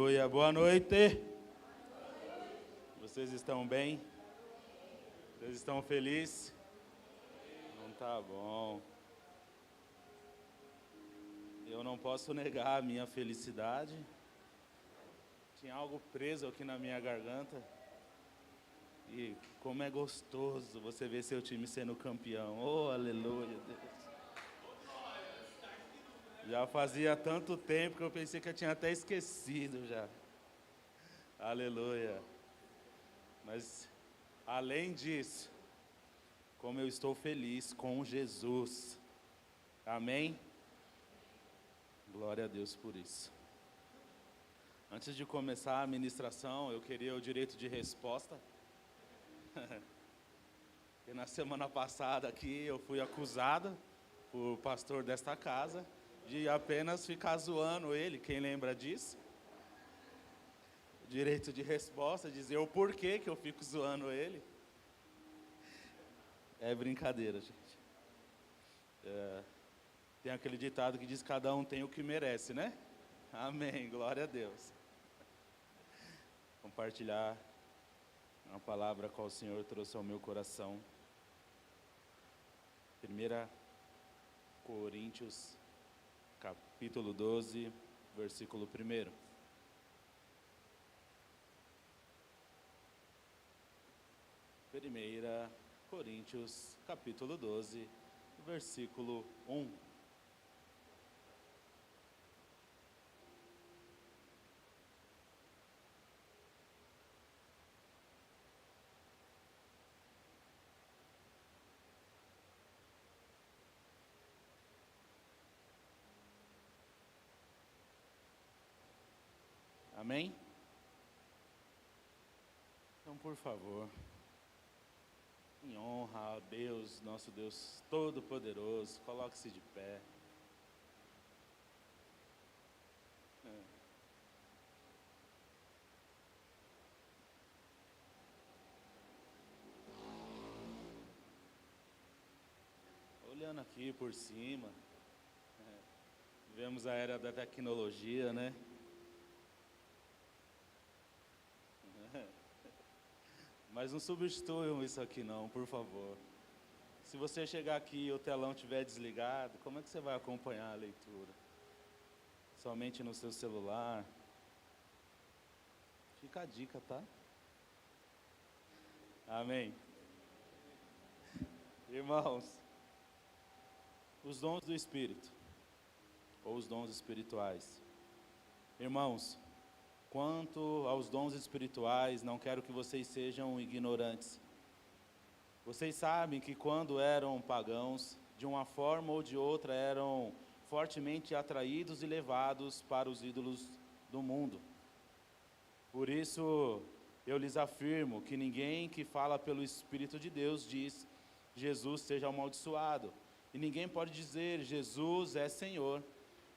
Aleluia. Boa noite. Vocês estão bem? Vocês estão felizes? Não tá bom. Eu não posso negar a minha felicidade. Tinha algo preso aqui na minha garganta. E como é gostoso você ver seu time sendo campeão. Oh, aleluia, Deus. Já fazia tanto tempo que eu pensei que eu tinha até esquecido já. Aleluia. Mas, além disso, como eu estou feliz com Jesus. Amém? Glória a Deus por isso. Antes de começar a ministração, eu queria o direito de resposta. E na semana passada aqui eu fui acusado por pastor desta casa de apenas ficar zoando ele. Quem lembra disso? Direito de resposta, dizer o porquê que eu fico zoando ele. É brincadeira, gente. Tem aquele ditado que diz que cada um tem o que merece, né? Amém, glória a Deus. Compartilhar uma palavra que o Senhor trouxe ao meu coração. 1 Coríntios, capítulo 12, versículo 1. 1 Coríntios, capítulo 12, versículo 1. Amém? Então, por favor, em honra a Deus, nosso Deus Todo-Poderoso, coloque-se de pé. Olhando aqui por cima, vemos a era da tecnologia, né? Mas não substituam isso aqui não, por favor. Se você chegar aqui e o telão estiver desligado, como é que você vai acompanhar a leitura? Somente no seu celular? Fica a dica, tá? Amém. Irmãos, os dons do Espírito, ou os dons espirituais. Irmãos, quanto aos dons espirituais, não quero que vocês sejam ignorantes. Vocês sabem que quando eram pagãos, de uma forma ou de outra, eram fortemente atraídos e levados para os ídolos do mundo. Por isso, eu lhes afirmo que ninguém que fala pelo Espírito de Deus diz, Jesus seja amaldiçoado. E ninguém pode dizer, Jesus é Senhor,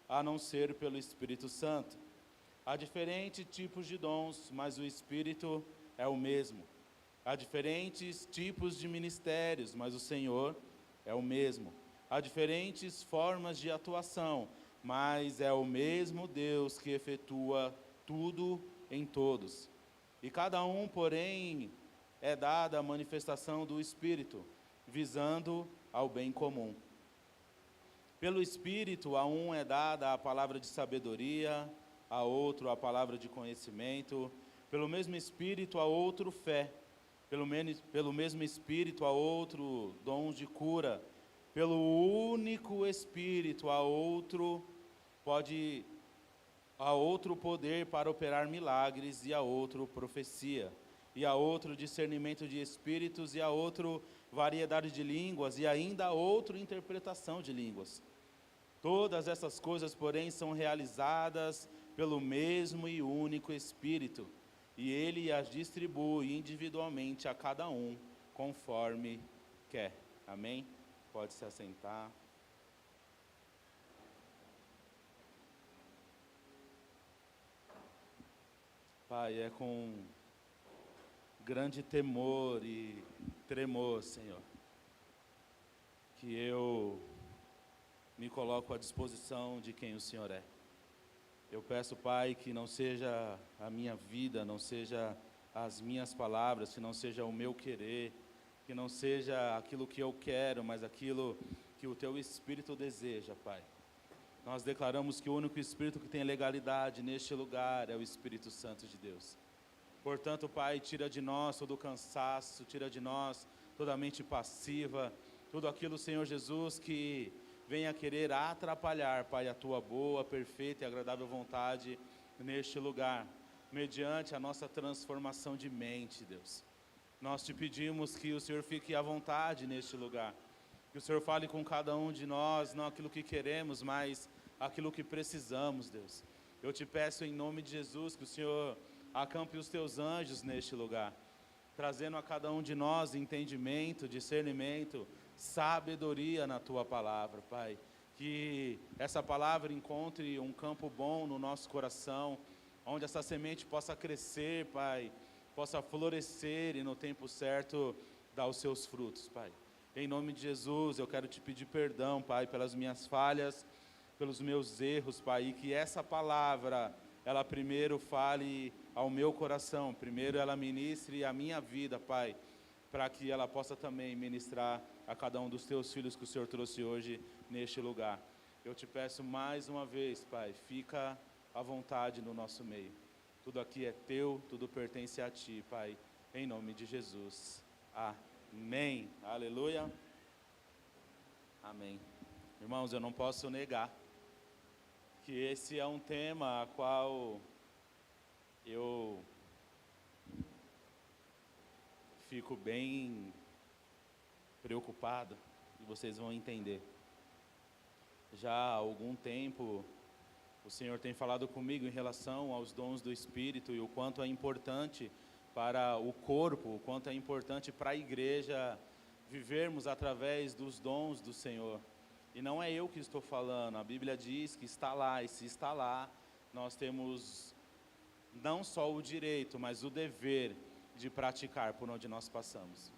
a não ser pelo Espírito Santo. Há diferentes tipos de dons, mas o Espírito é o mesmo. Há diferentes tipos de ministérios, mas o Senhor é o mesmo. Há diferentes formas de atuação, mas é o mesmo Deus que efetua tudo em todos. E cada um, porém, é dada a manifestação do Espírito, visando ao bem comum. Pelo Espírito, a um é dada a palavra de sabedoria, a outro a palavra de conhecimento, pelo mesmo Espírito a outro fé, pelo mesmo Espírito a outro dons de cura, pelo único Espírito a outro poder para operar milagres, e a outro profecia, e a outro discernimento de espíritos, e a outro variedade de línguas, e ainda a outro interpretação de línguas. Todas essas coisas, porém, são realizadas pelo mesmo e único Espírito, e Ele as distribui individualmente a cada um, conforme quer. Amém? Pode se assentar. Pai, é com grande temor e tremor, Senhor, que eu me coloco à disposição de quem o Senhor é. Eu peço, Pai, que não seja a minha vida, não seja as minhas palavras, que não seja o meu querer, que não seja aquilo que eu quero, mas aquilo que o Teu Espírito deseja, Pai. Nós declaramos que o único Espírito que tem legalidade neste lugar é o Espírito Santo de Deus. Portanto, Pai, tira de nós todo o cansaço, tira de nós toda a mente passiva, tudo aquilo, Senhor Jesus, que venha querer atrapalhar, Pai, a Tua boa, perfeita e agradável vontade neste lugar, mediante a nossa transformação de mente, Deus. Nós te pedimos que o Senhor fique à vontade neste lugar, que o Senhor fale com cada um de nós, não aquilo que queremos, mas aquilo que precisamos, Deus. Eu te peço em nome de Jesus que o Senhor acampe os Teus anjos neste lugar, trazendo a cada um de nós entendimento, discernimento, sabedoria na Tua palavra, Pai. Que essa palavra encontre um campo bom no nosso coração, onde essa semente possa crescer, Pai, possa florescer e no tempo certo dar os seus frutos, Pai. Em nome de Jesus, eu quero te pedir perdão, Pai, pelas minhas falhas, pelos meus erros, Pai, e que essa palavra, ela primeiro fale ao meu coração, primeiro ela ministre a minha vida, Pai, para que ela possa também ministrar a cada um dos Teus filhos que o Senhor trouxe hoje neste lugar. Eu te peço mais uma vez, Pai, fica à vontade no nosso meio. Tudo aqui é Teu, tudo pertence a Ti, Pai, em nome de Jesus. Amém. Aleluia. Amém. Irmãos, eu não posso negar que esse é um tema a qual eu fico bem preocupado, e vocês vão entender. Já há algum tempo, o Senhor tem falado comigo em relação aos dons do Espírito e o quanto é importante para o corpo, o quanto é importante para a igreja vivermos através dos dons do Senhor. E não é eu que estou falando, a Bíblia diz que está lá, e se está lá, nós temos não só o direito, mas o dever de praticar por onde nós passamos.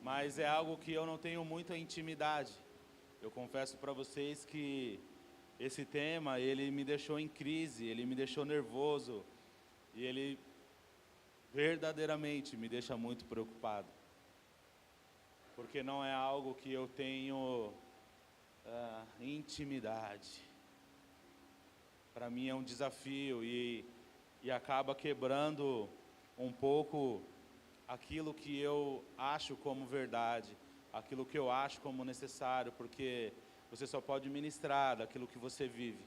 Mas é algo que eu não tenho muita intimidade. Eu confesso para vocês que esse tema, ele me deixou em crise, ele me deixou nervoso, e ele verdadeiramente me deixa muito preocupado. Porque não é algo que eu tenho intimidade. Para mim é um desafio e acaba quebrando um pouco aquilo que eu acho como verdade, aquilo que eu acho como necessário, porque você só pode ministrar daquilo que você vive,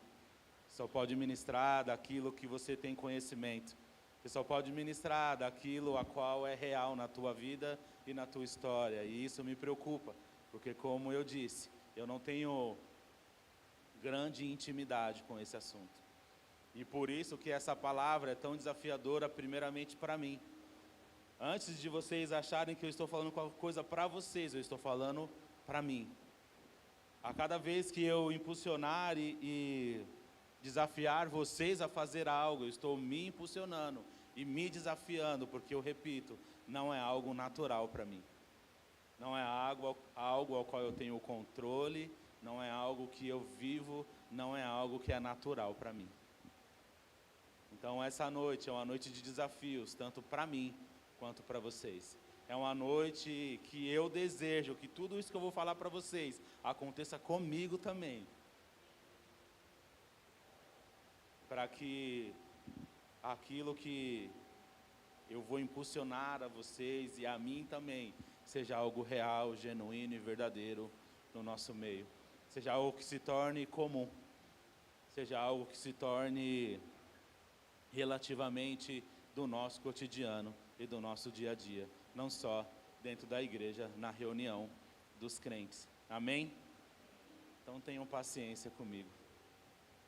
só pode ministrar daquilo que você tem conhecimento, você só pode ministrar daquilo a qual é real na tua vida e na tua história, e isso me preocupa, porque como eu disse, eu não tenho grande intimidade com esse assunto. E por isso que essa palavra é tão desafiadora, primeiramente para mim. Antes de vocês acharem que eu estou falando qualquer coisa para vocês, eu estou falando para mim. A cada vez que eu impulsionar e desafiar vocês a fazer algo, eu estou me impulsionando e me desafiando, porque eu repito, não é algo natural para mim. Não é algo ao qual eu tenho controle, não é algo que eu vivo, não é algo que é natural para mim. Então essa noite é uma noite de desafios, tanto para mim quanto para vocês. É uma noite que eu desejo que tudo isso que eu vou falar para vocês aconteça comigo também. Para que aquilo que eu vou impulsionar a vocês e a mim também seja algo real, genuíno e verdadeiro no nosso meio. Seja algo que se torne comum. Seja algo que se torne relativamente do nosso cotidiano e do nosso dia a dia. Não só dentro da igreja, na reunião dos crentes. Amém? Então tenham paciência comigo,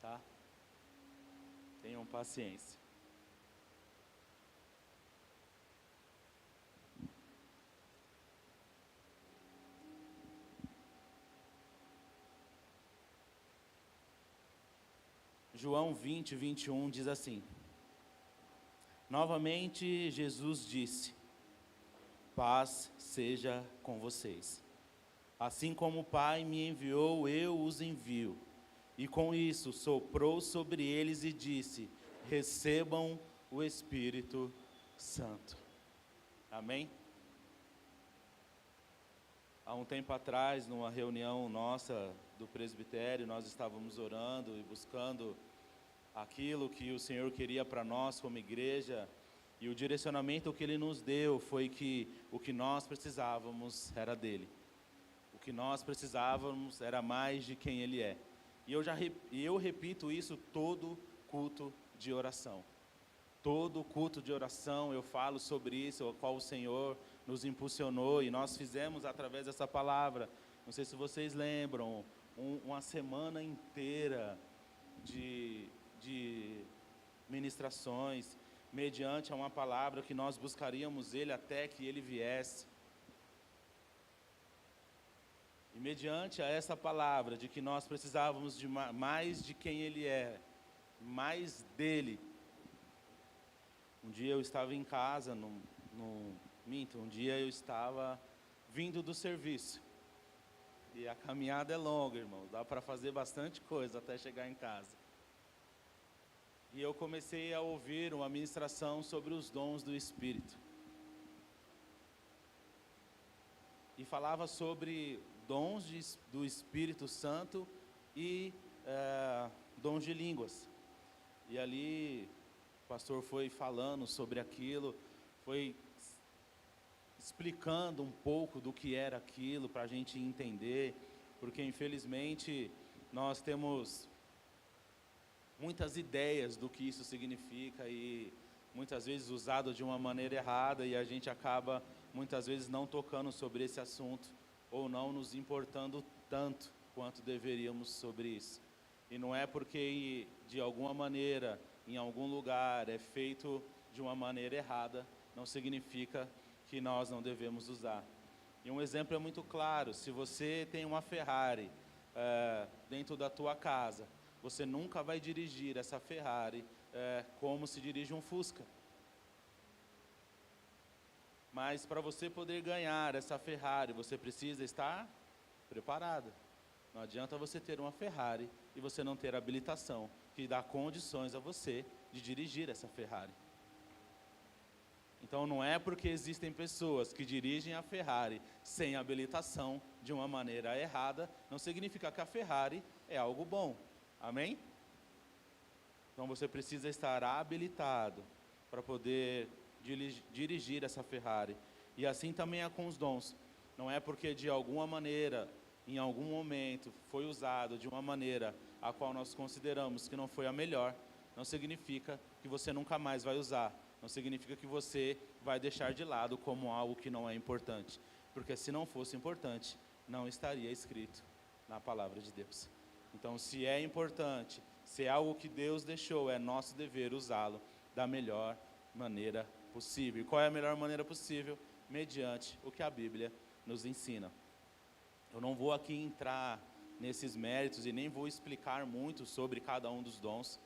tá? Tenham paciência. João 20, 21 diz assim: novamente Jesus disse: paz seja com vocês. Assim como o Pai me enviou, eu os envio. E com isso soprou sobre eles e disse: recebam o Espírito Santo. Amém? Há um tempo atrás, numa reunião nossa do presbitério, nós estávamos orando e buscando aquilo que o Senhor queria para nós como igreja, e o direcionamento que Ele nos deu foi que o que nós precisávamos era dEle. O que nós precisávamos era mais de quem Ele é. E eu repito isso todo culto de oração. Todo culto de oração eu falo sobre isso, o qual o Senhor nos impulsionou, e nós fizemos através dessa palavra. Não sei se vocês lembram, uma semana inteira de ministrações, mediante uma palavra que nós buscaríamos Ele até que Ele viesse. E mediante a essa palavra de que nós precisávamos de mais de quem Ele é, mais dEle. Um dia eu estava em casa, um dia eu estava vindo do serviço. E a caminhada é longa, irmãos, dá para fazer bastante coisa até chegar em casa. E eu comecei a ouvir uma ministração sobre os dons do Espírito. E falava sobre dons do Espírito Santo e dons de línguas. E ali o pastor foi falando sobre aquilo, foi explicando um pouco do que era aquilo para a gente entender, porque infelizmente nós temos muitas ideias do que isso significa e muitas vezes usado de uma maneira errada, e a gente acaba muitas vezes não tocando sobre esse assunto ou não nos importando tanto quanto deveríamos sobre isso. E não é porque de alguma maneira, em algum lugar é feito de uma maneira errada, não significa que nós não devemos usar. E um exemplo é muito claro: se você tem uma Ferrari dentro da tua casa, você nunca vai dirigir essa Ferrari como se dirige um Fusca. Mas para você poder ganhar essa Ferrari, você precisa estar preparado. Não adianta você ter uma Ferrari e você não ter habilitação que dá condições a você de dirigir essa Ferrari. Então não é porque existem pessoas que dirigem a Ferrari sem habilitação de uma maneira errada, não significa que a Ferrari é algo bom. Amém? Então você precisa estar habilitado para poder dirigir essa Ferrari. E assim também é com os dons. Não é porque de alguma maneira, em algum momento, foi usado de uma maneira a qual nós consideramos que não foi a melhor, não significa que você nunca mais vai usar. Não significa que você vai deixar de lado como algo que não é importante. Porque se não fosse importante, não estaria escrito na palavra de Deus. Então, se é importante, se é algo que Deus deixou, é nosso dever usá-lo da melhor maneira possível. E qual é a melhor maneira possível? Mediante o que a Bíblia nos ensina. Eu não vou aqui entrar nesses méritos e nem vou explicar muito sobre cada um dos dons,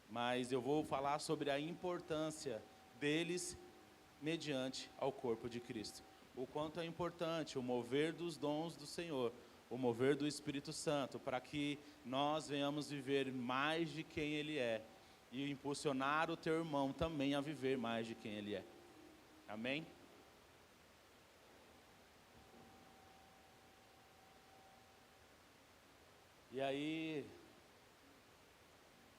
mas eu vou falar sobre a importância deles mediante ao corpo de Cristo. O quanto é importante o mover dos dons do Senhor, o mover do Espírito Santo, para que nós venhamos viver mais de quem Ele é e impulsionar o teu irmão também a viver mais de quem Ele é. Amém? E aí,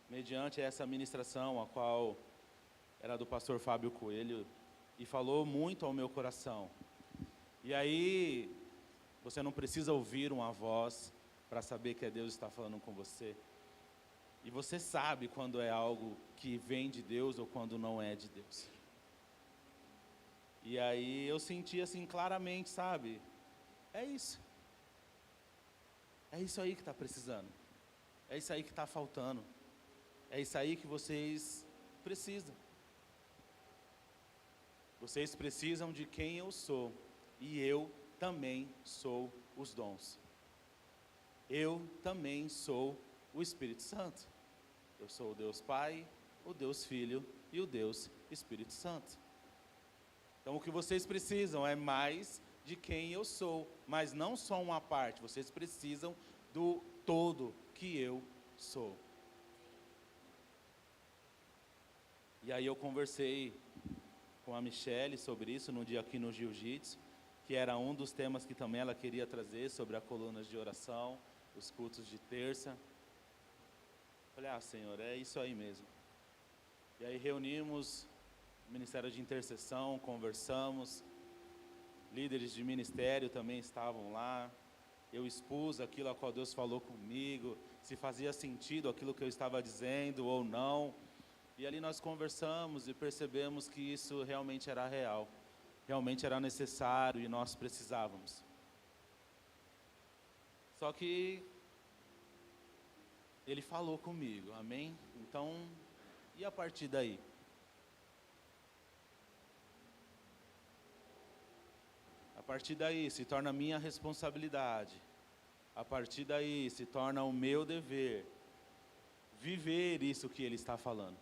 mediante essa ministração, a qual era do pastor Fábio Coelho, e falou muito ao meu coração. E aí, você não precisa ouvir uma voz para saber que Deus está falando com você. E você sabe quando é algo que vem de Deus ou quando não é de Deus. E aí eu senti assim claramente, sabe? É isso. É isso aí que está precisando. É isso aí que está faltando. É isso aí que vocês precisam. Vocês precisam de quem eu sou. E eu também sou os dons. Eu também sou o Espírito Santo. Eu sou o Deus Pai, o Deus Filho e o Deus Espírito Santo. Então o que vocês precisam é mais de quem eu sou, mas não só uma parte, vocês precisam do todo que eu sou. E aí eu conversei com a Michele sobre isso no dia aqui no Jiu-Jitsu, que era um dos temas que também ela queria trazer sobre a colunas de oração, os cultos de terça. Falei, Senhor, é isso aí mesmo. E aí reunimos o Ministério de Intercessão, conversamos, líderes de ministério também estavam lá. Eu expus aquilo a qual Deus falou comigo, se fazia sentido aquilo que eu estava dizendo ou não. E ali nós conversamos e percebemos que isso realmente era real, realmente era necessário e nós precisávamos. Só que Ele falou comigo, amém? Então, e a partir daí? A partir daí se torna minha responsabilidade. A partir daí se torna o meu dever viver isso que Ele está falando.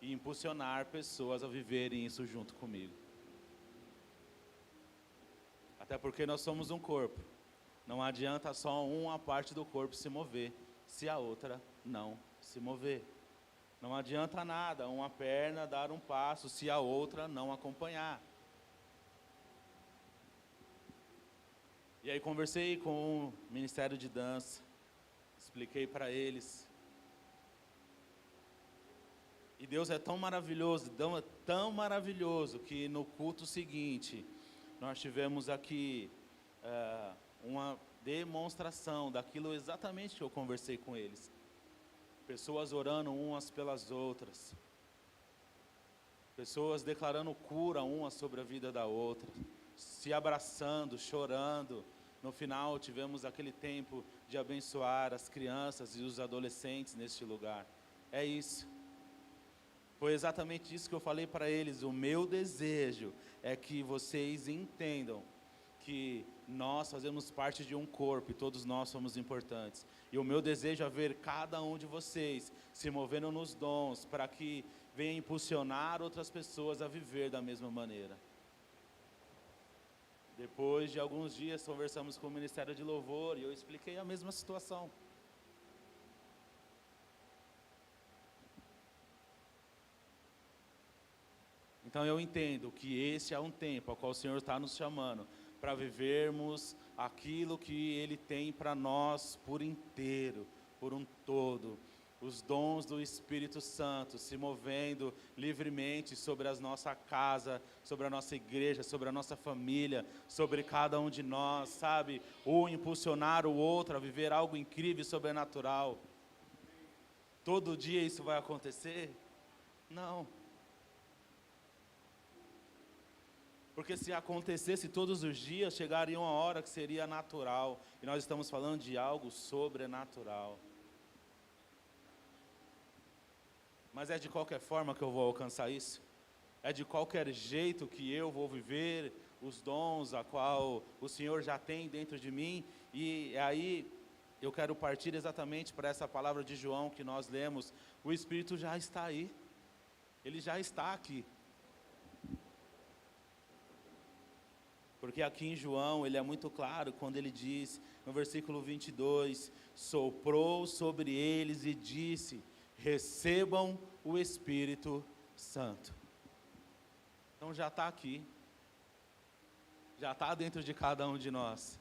E impulsionar pessoas a viverem isso junto comigo. Até porque nós somos um corpo. Não adianta só uma parte do corpo se mover, se a outra não se mover. Não adianta nada uma perna dar um passo, se a outra não acompanhar. E aí conversei com o Ministério de Dança, expliquei para eles. E Deus é tão maravilhoso, tão maravilhoso, que no culto seguinte, nós tivemos aqui uma demonstração daquilo exatamente que eu conversei com eles. Pessoas orando umas pelas outras. Pessoas declarando cura uma sobre a vida da outra. Se abraçando, chorando. No final tivemos aquele tempo de abençoar as crianças e os adolescentes neste lugar. É isso. Foi exatamente isso que eu falei para eles. O meu desejo é que vocês entendam que nós fazemos parte de um corpo e todos nós somos importantes. E o meu desejo é ver cada um de vocês se movendo nos dons para que venha impulsionar outras pessoas a viver da mesma maneira. Depois de alguns dias conversamos com o Ministério de Louvor e eu expliquei a mesma situação. Então eu entendo que esse é um tempo ao qual o Senhor está nos chamando para vivermos aquilo que Ele tem para nós por inteiro, por um todo. Os dons do Espírito Santo se movendo livremente sobre a nossa casa, sobre a nossa igreja, sobre a nossa família, sobre cada um de nós, sabe? Um impulsionar o outro a viver algo incrível e sobrenatural. Todo dia isso vai acontecer? Não. Porque se acontecesse todos os dias, chegaria uma hora que seria natural. E nós estamos falando de algo sobrenatural. Mas é de qualquer forma que eu vou alcançar isso? É de qualquer jeito que eu vou viver os dons a qual o Senhor já tem dentro de mim? E aí eu quero partir exatamente para essa palavra de João que nós lemos. O Espírito já está aí. Ele já está aqui. Porque aqui em João, ele é muito claro quando ele diz, no versículo 22, soprou sobre eles e disse, recebam o Espírito Santo. Então já está aqui, já está dentro de cada um de nós.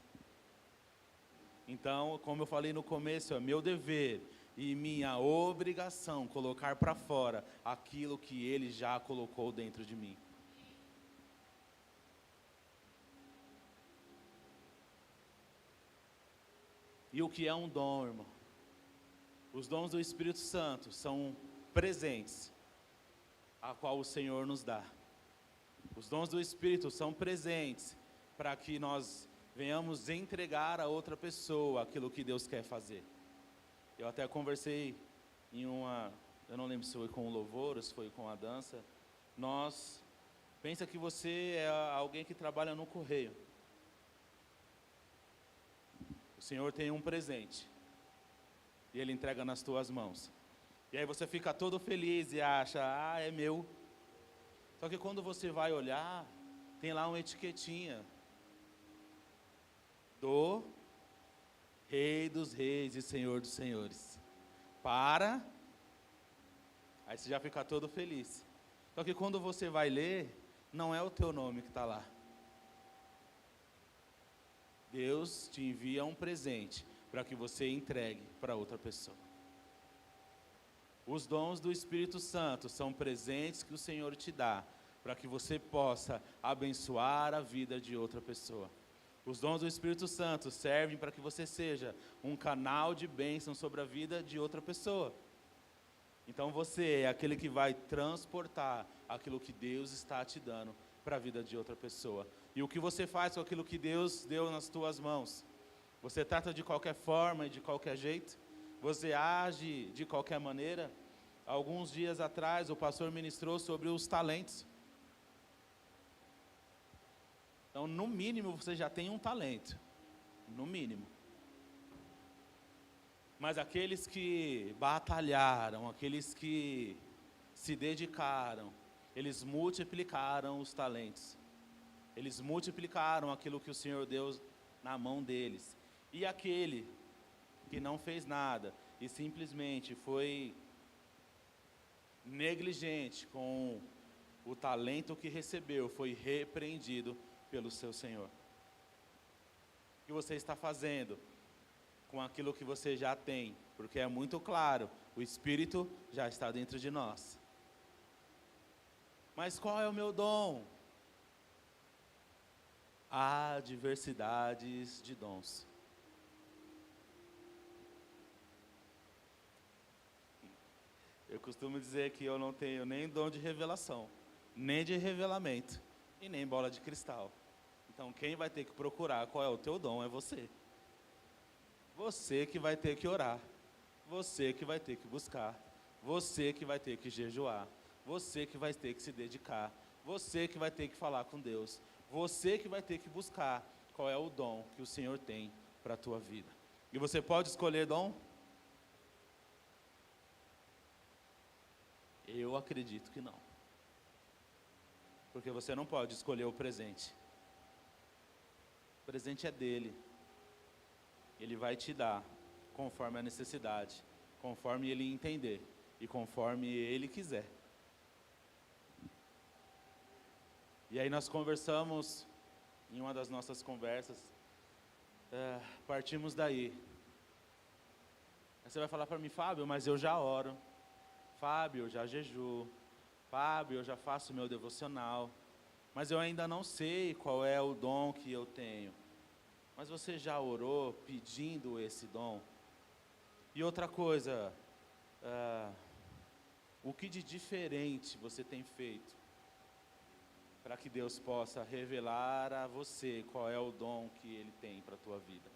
Então, como eu falei no começo, é meu dever e minha obrigação colocar para fora aquilo que ele já colocou dentro de mim. E o que é um dom, irmão? Os dons do Espírito Santo são presentes, a qual o Senhor nos dá. Os dons do Espírito são presentes para que nós venhamos entregar a outra pessoa aquilo que Deus quer fazer. Eu até conversei eu não lembro se foi com o louvor ou se foi com a dança. Pensa que você é alguém que trabalha no correio. O Senhor tem um presente e Ele entrega nas tuas mãos. E aí você fica todo feliz e acha, é meu. Só que quando você vai olhar, tem lá uma etiquetinha do Rei dos reis e Senhor dos senhores. Para. Aí você já fica todo feliz. Só que quando você vai ler, não é o teu nome que está lá. Deus te envia um presente para que você entregue para outra pessoa. Os dons do Espírito Santo são presentes que o Senhor te dá para que você possa abençoar a vida de outra pessoa. Os dons do Espírito Santo servem para que você seja um canal de bênção sobre a vida de outra pessoa. Então você é aquele que vai transportar aquilo que Deus está te dando para a vida de outra pessoa. E o que você faz com aquilo que Deus deu nas tuas mãos? Você trata de qualquer forma e de qualquer jeito? Você age de qualquer maneira? Alguns dias atrás o pastor ministrou sobre os talentos. Então, no mínimo, você já tem um talento. No mínimo. Mas aqueles que batalharam, aqueles que se dedicaram, eles multiplicaram os talentos. Eles multiplicaram aquilo que o Senhor deu na mão deles. E aquele que não fez nada e simplesmente foi negligente com o talento que recebeu, foi repreendido pelo seu Senhor. O que você está fazendo com aquilo que você já tem? Porque é muito claro, o Espírito já está dentro de nós. Mas qual é o meu dom? Há diversidades de dons. Eu costumo dizer que eu não tenho nem dom de revelação, nem de revelamento, e nem bola de cristal. Então quem vai ter que procurar qual é o teu dom é você. Você que vai ter que orar, você que vai ter que buscar, você que vai ter que jejuar, você que vai ter que se dedicar, você que vai ter que falar com Deus, você que vai ter que buscar qual é o dom que o Senhor tem para a tua vida. E você pode escolher dom? Eu acredito que não. Porque você não pode escolher o presente. O presente é dele. Ele vai te dar conforme a necessidade, conforme ele entender e conforme ele quiser. E aí nós conversamos, em uma das nossas conversas, partimos daí. Aí você vai falar para mim, Fábio, mas eu já oro. Fábio, eu já jejuo. Fábio, eu já faço meu devocional. Mas eu ainda não sei qual é o dom que eu tenho. Mas você já orou pedindo esse dom? E outra coisa, o que de diferente você tem feito para que Deus possa revelar a você qual é o dom que Ele tem para a tua vida?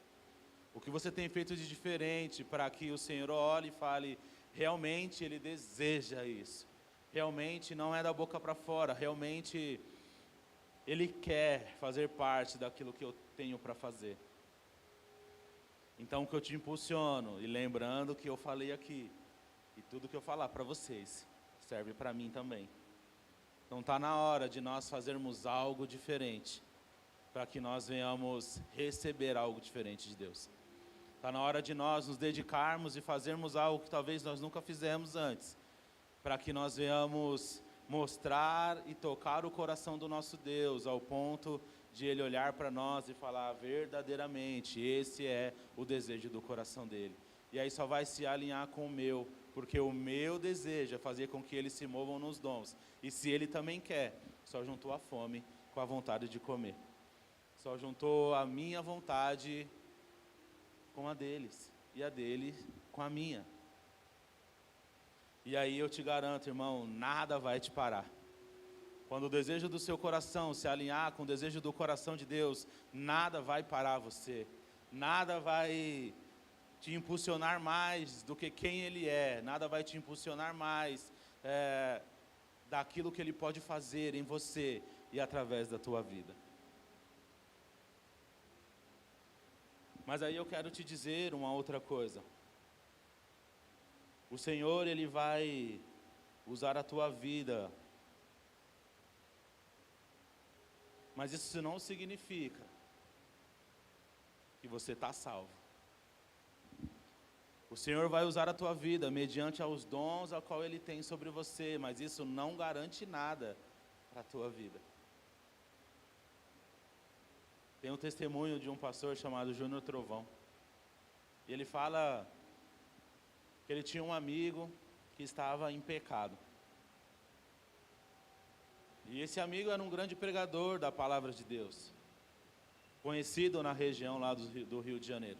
O que você tem feito de diferente para que o Senhor olhe e fale, realmente Ele deseja isso. Realmente não é da boca para fora, realmente Ele quer fazer parte daquilo que eu tenho para fazer. Então o que eu te impulsiono, e lembrando que eu falei aqui, e tudo que eu falar para vocês, serve para mim também. Então está na hora de nós fazermos algo diferente, para que nós venhamos receber algo diferente de Deus. Está na hora de nós nos dedicarmos e fazermos algo que talvez nós nunca fizemos antes, para que nós venhamos mostrar e tocar o coração do nosso Deus, ao ponto de Ele olhar para nós e falar verdadeiramente, esse é o desejo do coração dEle. E aí só vai se alinhar com o meu, porque o meu desejo é fazer com que eles se movam nos dons. E se Ele também quer, só juntou a fome com a vontade de comer. Só juntou a minha vontade com a deles, e a dele com a minha. E aí eu te garanto, irmão, nada vai te parar. Quando o desejo do seu coração se alinhar com o desejo do coração de Deus, nada vai parar você. Nada vai te impulsionar mais do que quem Ele é. Nada vai te impulsionar mais daquilo que Ele pode fazer em você e através da tua vida. Mas aí eu quero te dizer uma outra coisa. O Senhor, Ele vai usar a tua vida. Mas isso não significa que você está salvo. O Senhor vai usar a tua vida mediante aos dons a qual Ele tem sobre você, mas isso não garante nada para a tua vida. Tem um testemunho de um pastor chamado Júnior Trovão. E ele fala que ele tinha um amigo que estava em pecado. E esse amigo era um grande pregador da palavra de Deus, conhecido na região lá do Rio de Janeiro.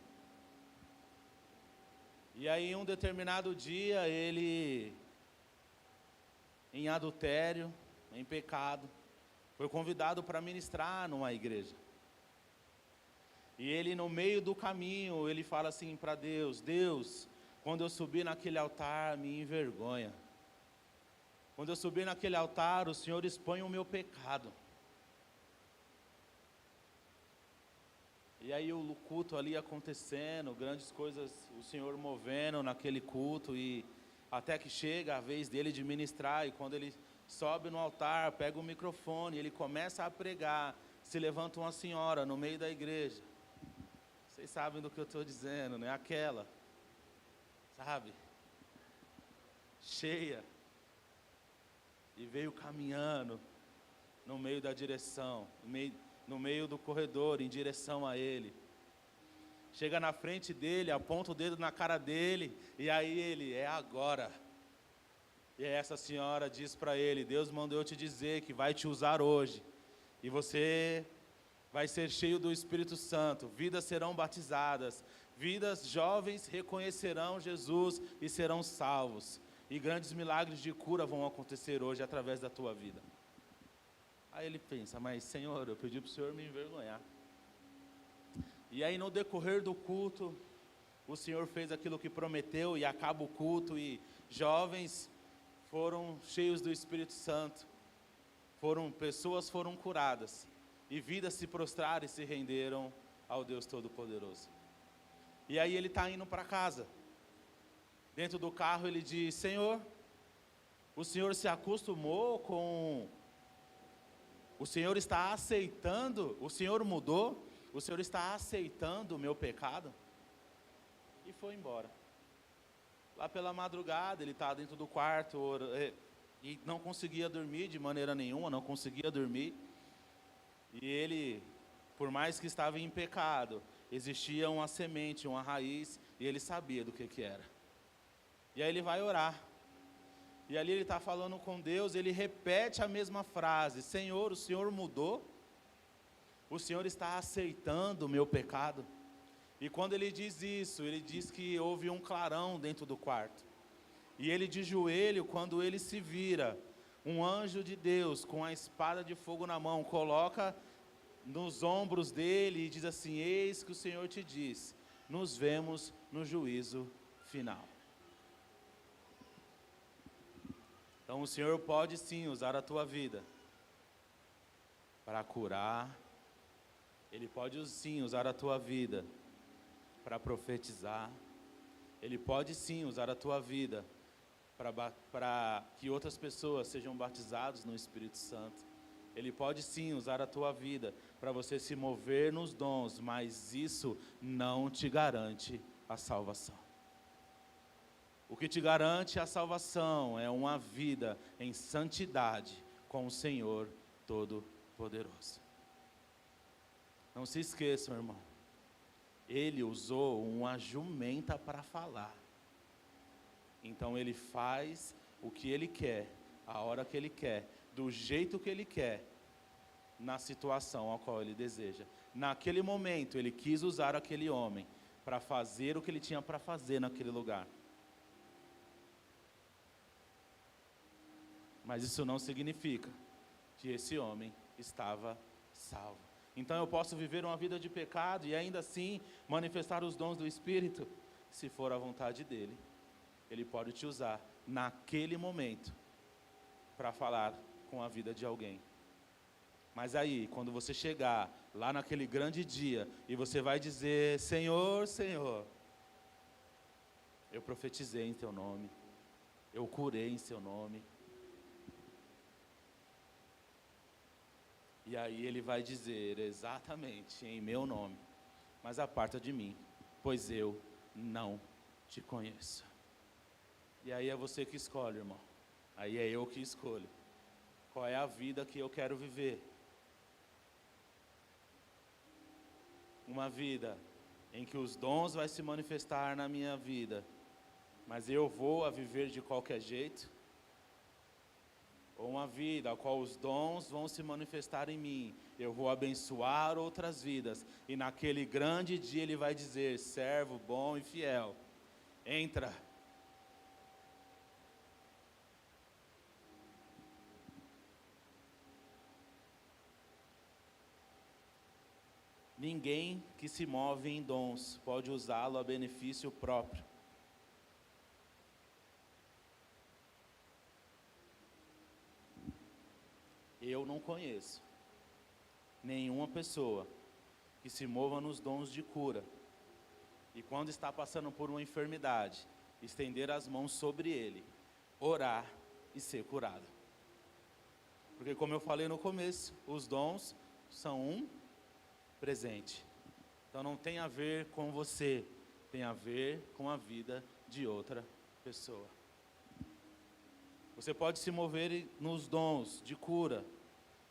E aí, em um determinado dia, ele, em adultério, em pecado, foi convidado para ministrar numa igreja. E ele, no meio do caminho, ele fala assim para Deus: Deus, quando eu subir naquele altar, me envergonha. Quando eu subir naquele altar, o Senhor expõe o meu pecado. E aí o culto ali acontecendo, grandes coisas, o Senhor movendo naquele culto, e até que chega a vez dele de ministrar, e quando ele sobe no altar, pega o microfone, ele começa a pregar, se levanta uma senhora no meio da igreja. Vocês sabem do que eu estou dizendo, né? Aquela, sabe? Cheia. E veio caminhando no meio da direção, no meio do corredor, em direção a ele. Chega na frente dele, aponta o dedo na cara dele, e aí ele: é agora. E essa senhora diz para ele: Deus mandou eu te dizer que vai te usar hoje, e você vai ser cheio do Espírito Santo, vidas serão batizadas, vidas jovens reconhecerão Jesus e serão salvos, e grandes milagres de cura vão acontecer hoje através da tua vida. Aí ele pensa: mas Senhor, eu pedi para o Senhor me envergonhar. E aí no decorrer do culto, o Senhor fez aquilo que prometeu, e acaba o culto, e jovens foram cheios do Espírito Santo, pessoas foram curadas, e vidas se prostraram e se renderam ao Deus Todo-Poderoso. E aí ele está indo para casa. Dentro do carro ele diz: Senhor, o Senhor se acostumou com... O Senhor está aceitando, o Senhor mudou, o Senhor está aceitando o meu pecado? E foi embora. Lá pela madrugada, ele está dentro do quarto, e não conseguia dormir de maneira nenhuma, não conseguia dormir. E ele, por mais que estava em pecado, existia uma semente, uma raiz, e ele sabia do que era. E aí ele vai orar. E ali ele está falando com Deus, ele repete a mesma frase: Senhor, o Senhor mudou? O Senhor está aceitando o meu pecado? E quando ele diz isso, ele diz que houve um clarão dentro do quarto. E ele de joelho, quando ele se vira, um anjo de Deus com a espada de fogo na mão, coloca nos ombros dele e diz assim: eis que o Senhor te diz, nos vemos no juízo final. Então o Senhor pode sim usar a tua vida para curar. Ele pode sim usar a tua vida para profetizar. Ele pode sim usar a tua vida para que outras pessoas sejam batizadas no Espírito Santo. Ele pode sim usar a tua vida para você se mover nos dons, mas isso não te garante a salvação. O que te garante a salvação é uma vida em santidade com o Senhor Todo-Poderoso. Não se esqueçam, irmão, ele usou uma jumenta para falar. Então ele faz o que ele quer, a hora que ele quer, do jeito que ele quer, na situação a qual ele deseja. Naquele momento ele quis usar aquele homem para fazer o que ele tinha para fazer naquele lugar. Mas isso não significa que esse homem estava salvo. Então eu posso viver uma vida de pecado e ainda assim manifestar os dons do Espírito, se for a vontade dele. Ele pode te usar naquele momento para falar com a vida de alguém. Mas aí, quando você chegar lá naquele grande dia e você vai dizer: Senhor, Senhor, eu profetizei em teu nome, eu curei em seu nome. E aí ele vai dizer: exatamente, em meu nome, mas aparta de mim, pois eu não te conheço. E aí é você que escolhe, irmão. Aí é eu que escolho. Qual é a vida que eu quero viver? Uma vida em que os dons vão se manifestar na minha vida, mas eu vou a viver de qualquer jeito? Ou uma vida a qual os dons vão se manifestar em mim, eu vou abençoar outras vidas, e naquele grande dia Ele vai dizer: servo bom e fiel, entra. Ninguém que se move em dons pode usá-lo a benefício próprio. Eu não conheço nenhuma pessoa que se mova nos dons de cura e quando está passando por uma enfermidade, estender as mãos sobre ele, orar e ser curado. Porque como eu falei no começo, os dons são um presente. Então não tem a ver com você, tem a ver com a vida de outra pessoa. Você pode se mover nos dons de cura.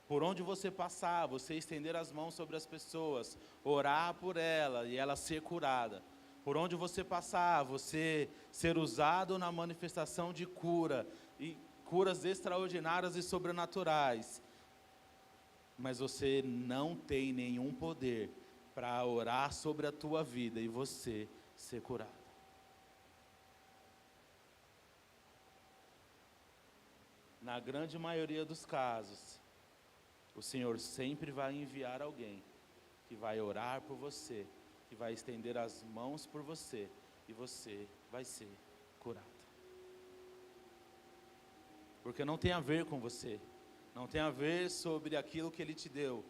Por onde você passar, você estender as mãos sobre as pessoas, orar por ela e ela ser curada. Por onde você passar, você ser usado na manifestação de cura, e curas extraordinárias e sobrenaturais. Mas você não tem nenhum poder para orar sobre a tua vida e você ser curado. Na grande maioria dos casos, o Senhor sempre vai enviar alguém que vai orar por você, que vai estender as mãos por você, e você vai ser curado. Porque não tem a ver com você, não tem a ver sobre aquilo que Ele te deu,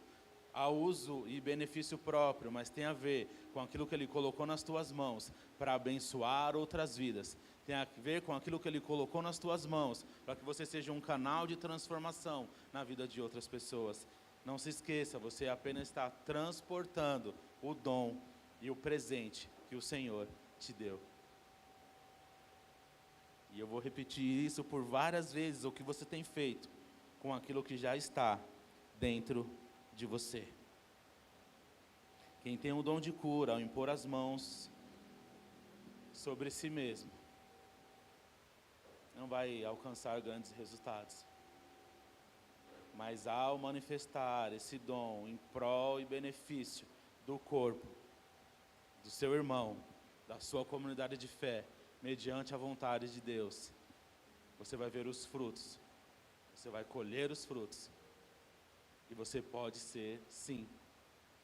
a uso e benefício próprio, mas tem a ver com aquilo que Ele colocou nas tuas mãos, para abençoar outras vidas. Tem a ver com aquilo que Ele colocou nas tuas mãos, para que você seja um canal de transformação na vida de outras pessoas. Não se esqueça, você apenas está transportando o dom e o presente que o Senhor te deu. E eu vou repetir isso por várias vezes, o que você tem feito com aquilo que já está dentro de você. Quem tem o dom de cura, ao impor as mãos sobre si mesmo, não vai alcançar grandes resultados. Mas ao manifestar esse dom em prol e benefício do corpo, do seu irmão, da sua comunidade de fé, mediante a vontade de Deus, você vai ver os frutos, você vai colher os frutos, e você pode ser, sim,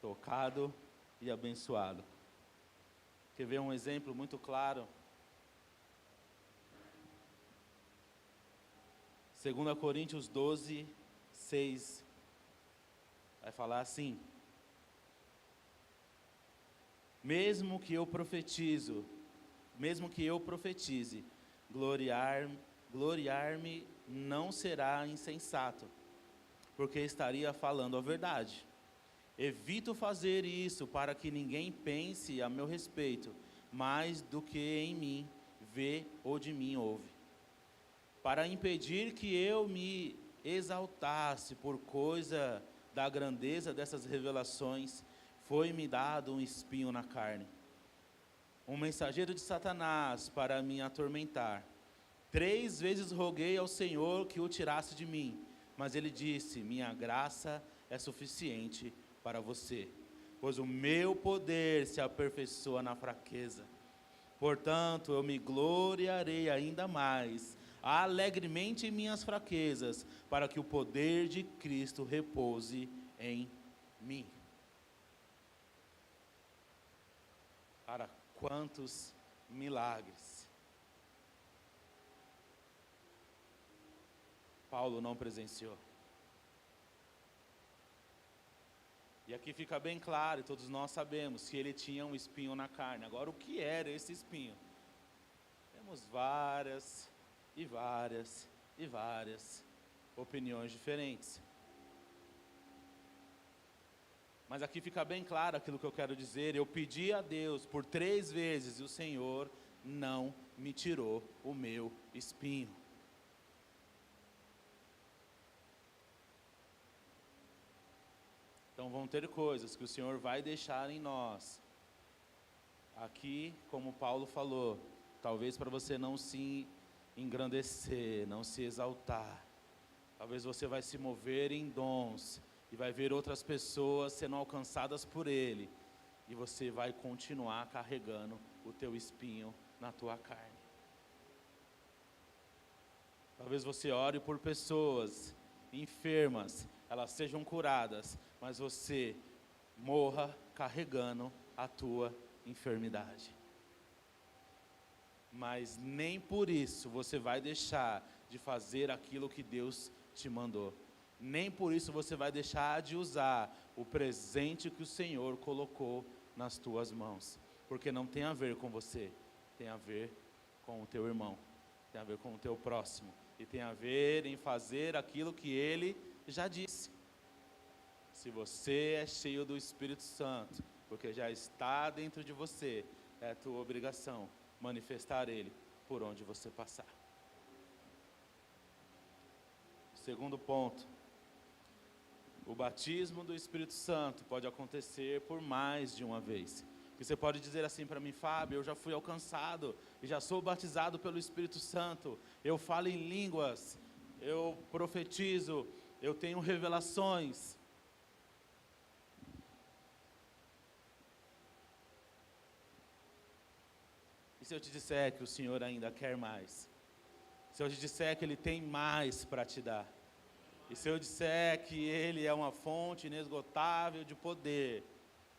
tocado e abençoado. Quer ver um exemplo muito claro? 2 Coríntios 12, 6, vai falar assim: mesmo que eu profetize, gloriar-me não será insensato, porque estaria falando a verdade. Evito fazer isso para que ninguém pense a meu respeito mais do que em mim vê ou de mim ouve. Para impedir que eu me exaltasse por causa da grandeza dessas revelações, foi-me dado um espinho na carne, um mensageiro de Satanás para me atormentar. 3 vezes roguei ao Senhor que o tirasse de mim, mas Ele disse: minha graça é suficiente para você, pois o meu poder se aperfeiçoa na fraqueza. Portanto, eu me gloriarei ainda mais, alegremente em minhas fraquezas, para que o poder de Cristo repouse em mim. Para quantos milagres Paulo não presenciou. E aqui fica bem claro, e todos nós sabemos, que ele tinha um espinho na carne. Agora, o que era esse espinho? Temos várias opiniões diferentes. Mas aqui fica bem claro aquilo que eu quero dizer. Eu pedi a Deus por 3 vezes, e o Senhor não me tirou o meu espinho. Então vão ter coisas que o Senhor vai deixar em nós. Aqui, como Paulo falou, talvez para você não se engrandecer, não se exaltar. Talvez você vai se mover em dons e vai ver outras pessoas sendo alcançadas por Ele. E você vai continuar carregando o teu espinho na tua carne. Talvez você ore por pessoas enfermas, elas sejam curadas, mas você morra carregando a tua enfermidade. Mas nem por isso você vai deixar de fazer aquilo que Deus te mandou. Nem por isso você vai deixar de usar o presente que o Senhor colocou nas tuas mãos. Porque não tem a ver com você, tem a ver com o teu irmão, tem a ver com o teu próximo. E tem a ver em fazer aquilo que Ele já disse. Se você é cheio do Espírito Santo, porque já está dentro de você, é a tua obrigação manifestar Ele por onde você passar. Segundo ponto, o batismo do Espírito Santo pode acontecer por mais de uma vez. E você pode dizer assim para mim: Fábio, eu já fui alcançado e já sou batizado pelo Espírito Santo, eu falo em línguas, eu profetizo, eu tenho revelações. E se eu te disser que o Senhor ainda quer mais? Se eu te disser que Ele tem mais para te dar? E se eu disser que Ele é uma fonte inesgotável de poder,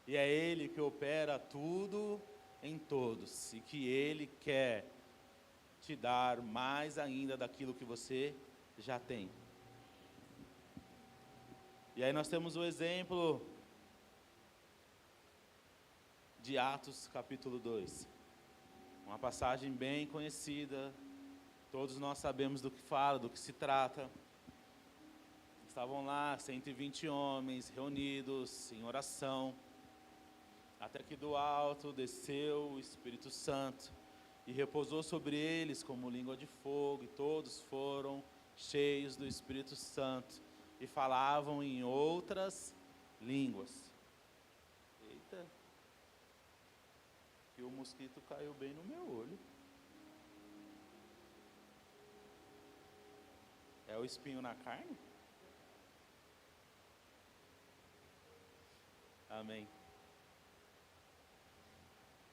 e é Ele que opera tudo em todos, e que Ele quer te dar mais ainda daquilo que você já tem. E aí nós temos o exemplo de Atos capítulo 2. Uma passagem bem conhecida, todos nós sabemos do que fala, do que se trata. Estavam lá 120 homens reunidos em oração, até que do alto desceu o Espírito Santo e repousou sobre eles como língua de fogo, e todos foram cheios do Espírito Santo e falavam em outras línguas. Eita, que o mosquito caiu bem no meu olho. É o espinho na carne? Amém.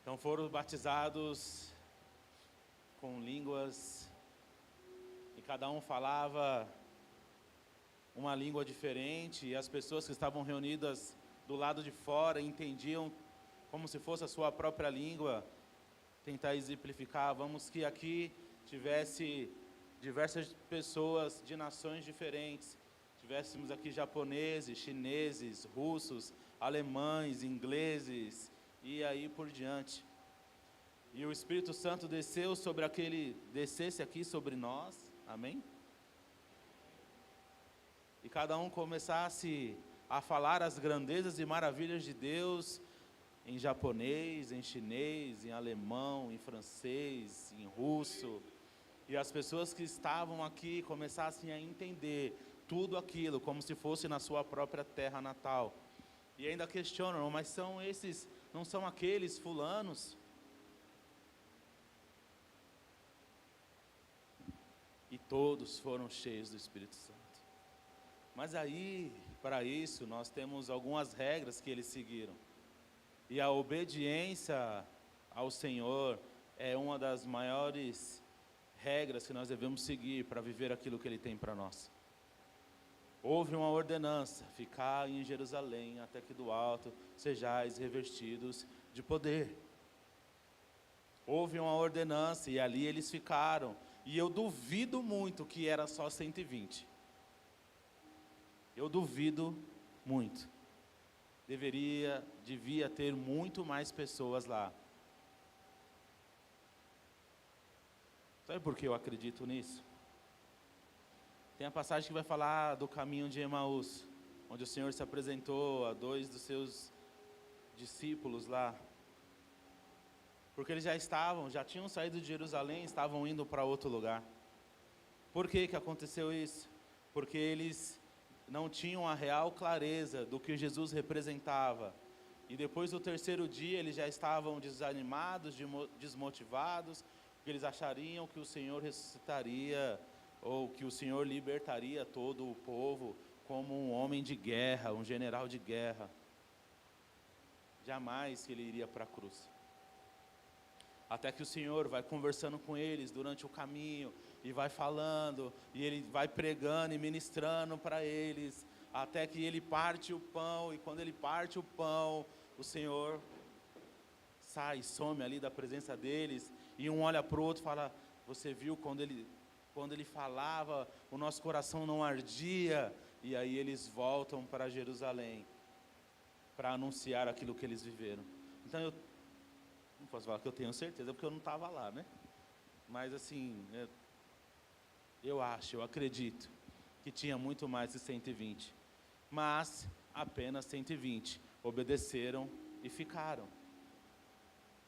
Então foram batizados com línguas, e cada um falava uma língua diferente, e as pessoas que estavam reunidas do lado de fora entendiam como se fosse a sua própria língua. Tentar exemplificar, vamos que aqui tivesse diversas pessoas de nações diferentes, tivéssemos aqui japoneses, chineses, russos, alemães, ingleses, e aí por diante. E o Espírito Santo descesse aqui sobre nós, amém? E cada um começasse a falar as grandezas e maravilhas de Deus em japonês, em chinês, em alemão, em francês, em russo. E as pessoas que estavam aqui começassem a entender tudo aquilo como se fosse na sua própria terra natal. E ainda questionam: mas são esses, não são aqueles fulanos? E todos foram cheios do Espírito Santo. Mas aí, para isso, nós temos algumas regras que eles seguiram. E a obediência ao Senhor é uma das maiores regras que nós devemos seguir para viver aquilo que Ele tem para nós. Houve uma ordenança: ficar em Jerusalém até que do alto sejais revestidos de poder. Houve uma ordenança e ali eles ficaram. E eu duvido muito que era só 120. Eu duvido muito. Devia ter muito mais pessoas lá. Sabe por que eu acredito nisso? Tem a passagem que vai falar do caminho de Emaús, onde o Senhor se apresentou a 2 dos seus discípulos lá. Porque eles já tinham saído de Jerusalém, estavam indo para outro lugar. Por que que aconteceu isso? Porque eles não tinham a real clareza do que Jesus representava. E depois do terceiro dia, eles já estavam desanimados, desmotivados, porque eles achariam que o Senhor ressuscitaria, ou que o Senhor libertaria todo o povo como um homem de guerra, um general de guerra. Jamais que ele iria para a cruz. Até que o Senhor vai conversando com eles durante o caminho, e vai falando, e Ele vai pregando e ministrando para eles, até que Ele parte o pão, e quando Ele parte o pão, o Senhor sai, some ali da presença deles, e um olha para o outro e fala, você viu quando ele falava, o nosso coração não ardia, e aí eles voltam para Jerusalém, para anunciar aquilo que eles viveram. Então eu não posso falar que eu tenho certeza, porque eu não estava lá, né? Mas assim, eu acredito, que tinha muito mais de 120. Mas apenas 120 obedeceram e ficaram.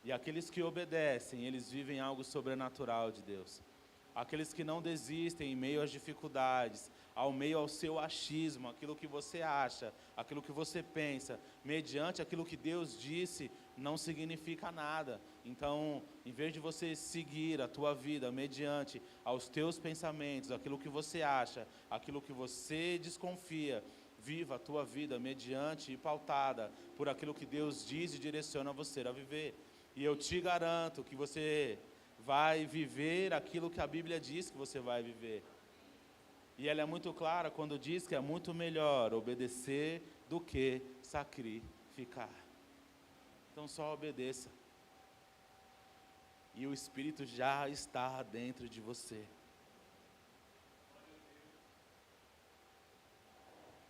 E aqueles que obedecem, eles vivem algo sobrenatural de Deus. Aqueles que não desistem em meio às dificuldades, ao meio ao seu achismo, aquilo que você acha, aquilo que você pensa, mediante aquilo que Deus disse, não significa nada. Então, em vez de você seguir a tua vida mediante aos teus pensamentos, aquilo que você acha, aquilo que você desconfia, viva a tua vida mediante e pautada por aquilo que Deus diz e direciona você a viver. E eu te garanto que você vai viver aquilo que a Bíblia diz que você vai viver. E ela é muito clara quando diz que é muito melhor obedecer do que sacrificar. Então só obedeça. E o Espírito já está dentro de você.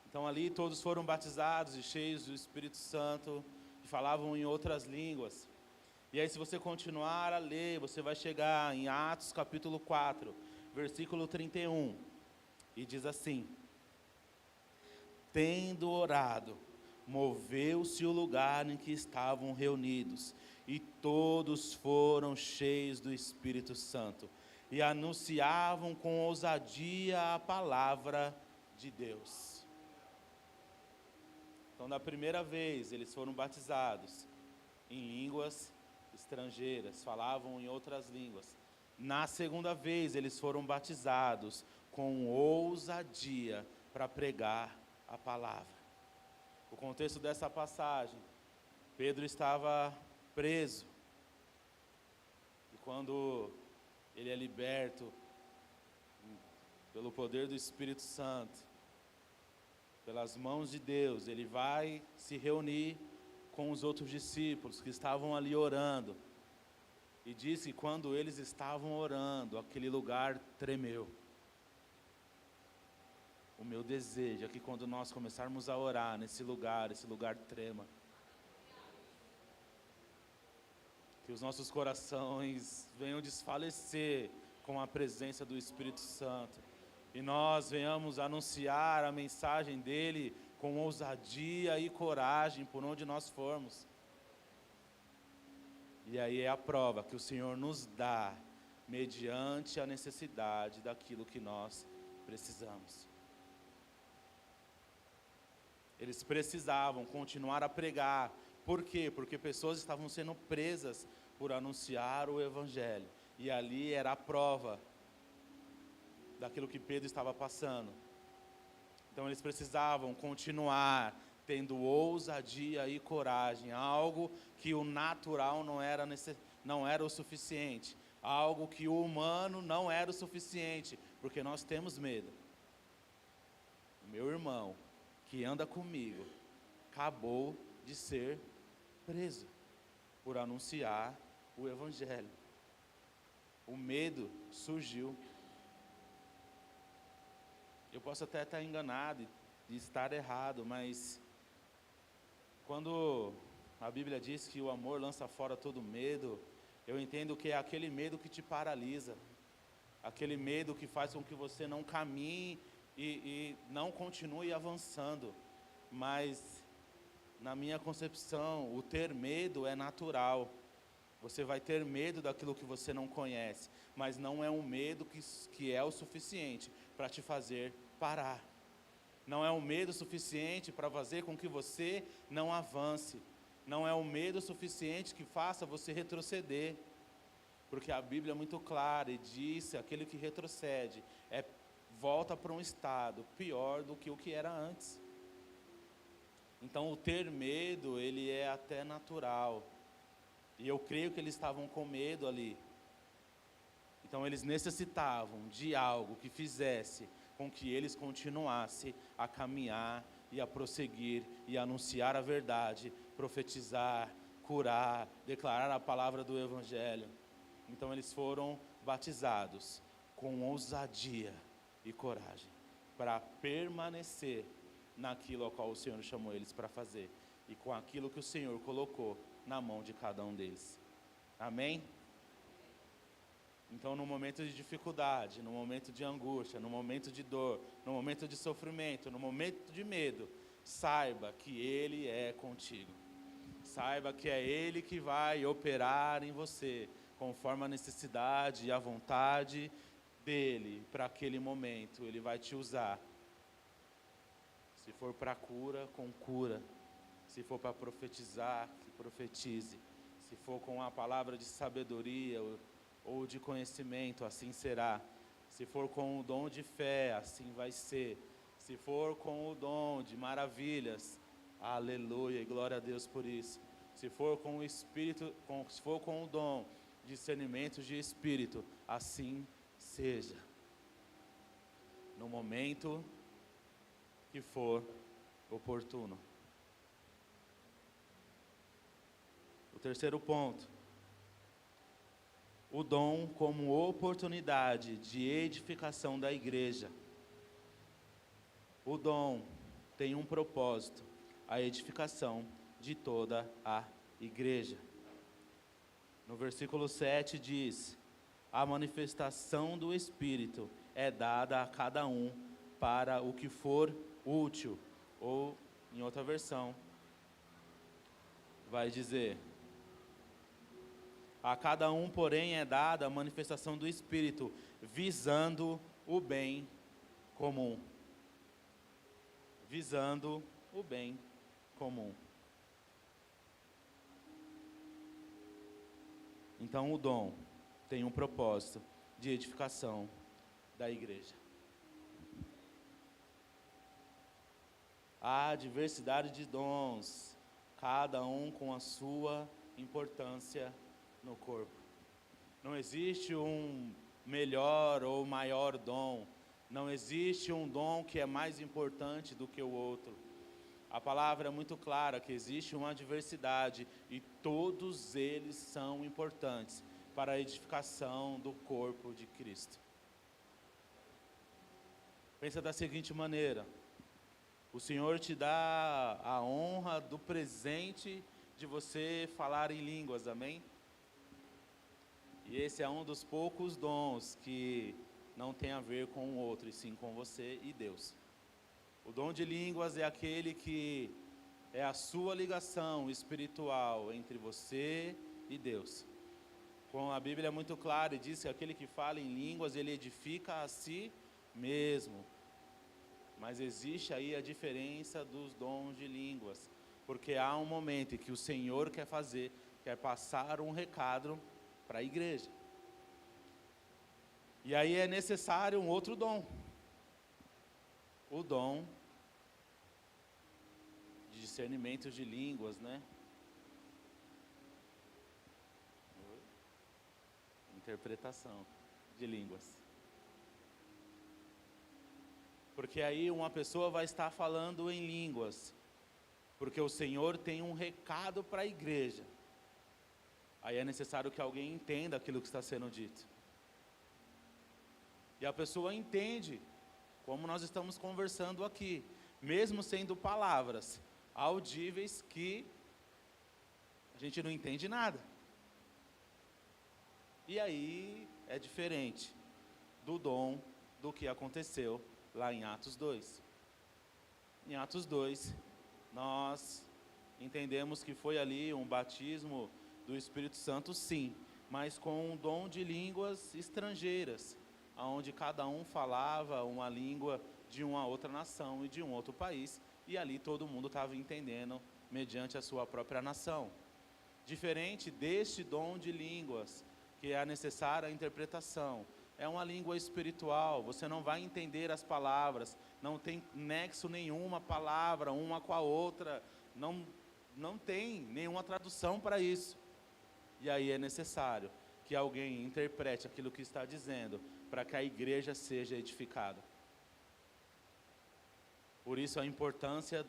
Então ali todos foram batizados e cheios do Espírito Santo, e falavam em outras línguas. E aí, se você continuar a ler, você vai chegar em Atos capítulo 4, versículo 31, e diz assim: tendo orado, moveu-se o lugar em que estavam reunidos, e todos foram cheios do Espírito Santo, e anunciavam com ousadia a palavra de Deus. Então, da primeira vez, eles foram batizados em línguas estrangeiras, falavam em outras línguas. Na segunda vez, eles foram batizados com ousadia para pregar a palavra. O contexto dessa passagem, Pedro estava preso, e quando ele é liberto pelo poder do Espírito Santo, pelas mãos de Deus, ele vai se reunir com os outros discípulos que estavam ali orando. E diz que quando eles estavam orando, aquele lugar tremeu. O meu desejo é que quando nós começarmos a orar nesse lugar, esse lugar trema. Que os nossos corações venham desfalecer com a presença do Espírito Santo. E nós venhamos anunciar a mensagem dele com ousadia e coragem por onde nós formos. E aí é a prova que o Senhor nos dá, mediante a necessidade daquilo que nós precisamos. Eles precisavam continuar a pregar. Por quê? Porque pessoas estavam sendo presas por anunciar o Evangelho. E ali era a prova daquilo que Pedro estava passando. Então eles precisavam continuar tendo ousadia e coragem, algo que o natural não era o suficiente, algo que o humano não era o suficiente, porque nós temos medo. O meu irmão, que anda comigo, acabou de ser preso por anunciar o Evangelho. O medo surgiu. Eu posso até estar enganado e estar errado, mas quando a Bíblia diz que o amor lança fora todo medo, eu entendo que é aquele medo que te paralisa, aquele medo que faz com que você não caminhe e não continue avançando. Mas, na minha concepção, o ter medo é natural. Você vai ter medo daquilo que você não conhece, mas não é um medo que é o suficiente para te fazer parar. Não é um medo suficiente para fazer com que você não avance. Não é um medo suficiente que faça você retroceder. Porque a Bíblia é muito clara e diz que aquele que retrocede volta para um estado pior do que o que era antes. Então o ter medo, ele é até natural. E eu creio que eles estavam com medo ali. Então eles necessitavam de algo que fizesse com que eles continuassem a caminhar e a prosseguir e a anunciar a verdade, profetizar, curar, declarar a palavra do Evangelho. Então eles foram batizados com ousadia e coragem para permanecer naquilo ao qual o Senhor chamou eles para fazer e com aquilo que o Senhor colocou na mão de cada um deles. Amém? Então, no momento de dificuldade, no momento de angústia, no momento de dor, no momento de sofrimento, no momento de medo, saiba que Ele é contigo. Saiba que é Ele que vai operar em você, conforme a necessidade e a vontade dEle para aquele momento. Ele vai te usar. Se for para cura, com cura. Se for para profetizar, que profetize. Se for com a palavra de sabedoria ou de conhecimento, assim será. Se for com o dom de fé, assim vai ser. Se for com o dom de maravilhas, aleluia, e glória a Deus por isso. Se for com o Espírito, se for com o dom de discernimento de Espírito, assim seja. No momento que for oportuno. O terceiro ponto. O dom como oportunidade de edificação da igreja. O dom tem um propósito, a edificação de toda a igreja. No versículo 7 diz: a manifestação do Espírito é dada a cada um para o que for útil. Ou, em outra versão, vai dizer: a cada um, porém, é dada a manifestação do Espírito, visando o bem comum. Visando o bem comum. Então, o dom tem um propósito de edificação da igreja. Há diversidade de dons, cada um com a sua importância no corpo. Não existe um melhor ou maior dom. Não existe um dom que é mais importante do que o outro. A palavra é muito clara que existe uma diversidade e todos eles são importantes para a edificação do corpo de Cristo. Pensa da seguinte maneira: o Senhor te dá a honra do presente de você falar em línguas, amém? E esse é um dos poucos dons que não tem a ver com o outro, e sim com você e Deus. O dom de línguas é aquele que é a sua ligação espiritual entre você e Deus. Com a Bíblia é muito clara e diz que aquele que fala em línguas, ele edifica a si mesmo. Mas existe aí a diferença dos dons de línguas, porque há um momento em que o Senhor quer passar um recado para a igreja. E aí é necessário um outro dom. O dom de discernimento de línguas, né? Interpretação de línguas. Porque aí uma pessoa vai estar falando em línguas, porque o Senhor tem um recado para a igreja. Aí é necessário que alguém entenda aquilo que está sendo dito. E a pessoa entende, como nós estamos conversando aqui, mesmo sendo palavras audíveis que a gente não entende nada. E aí é diferente do dom do que aconteceu lá em Atos 2. Em Atos 2, nós entendemos que foi ali um batismo do Espírito Santo, sim, mas com um dom de línguas estrangeiras, onde cada um falava uma língua de uma outra nação e de um outro país, e ali todo mundo estava entendendo mediante a sua própria nação. Diferente deste dom de línguas, que é necessária a interpretação, é uma língua espiritual, você não vai entender as palavras, não tem nexo nenhuma palavra, uma com a outra, não tem nenhuma tradução para isso. E aí é necessário que alguém interprete aquilo que está dizendo, para que a igreja seja edificada. Por isso a importância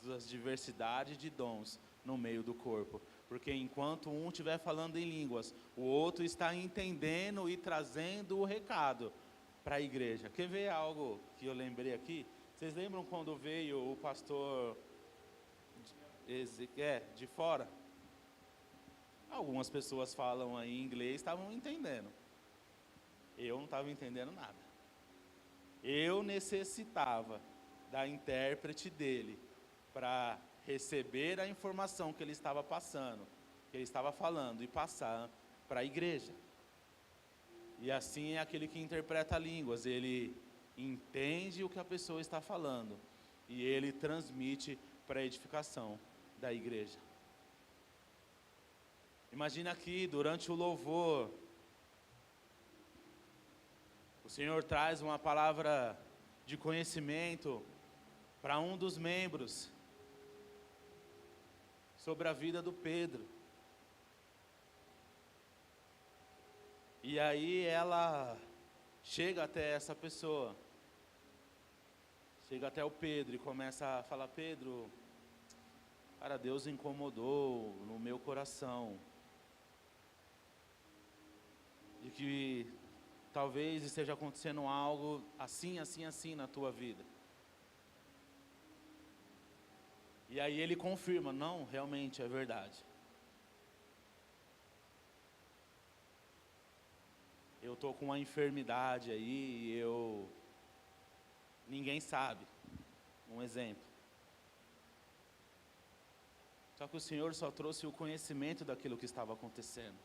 das diversidades de dons no meio do corpo. Porque enquanto um estiver falando em línguas, o outro está entendendo e trazendo o recado para a igreja. Quer ver algo que eu lembrei aqui? Vocês lembram quando veio o pastor de fora? Algumas pessoas falam aí em inglês, estavam entendendo. Eu não estava entendendo nada. Eu necessitava da intérprete dele para receber a informação que ele estava passando, que ele estava falando e passar para a igreja. E assim é aquele que interpreta línguas, ele entende o que a pessoa está falando e ele transmite para a edificação da igreja. Imagina aqui, durante o louvor, o Senhor traz uma palavra de conhecimento para um dos membros sobre a vida do Pedro. E aí ela chega até essa pessoa, chega até o Pedro e começa a falar: Pedro, cara, Deus incomodou no meu coração de que talvez esteja acontecendo algo assim, assim, assim na tua vida. E aí ele confirma: não, realmente é verdade. Eu estou com uma enfermidade aí e ninguém sabe. Um exemplo. Só que o Senhor só trouxe o conhecimento daquilo que estava acontecendo.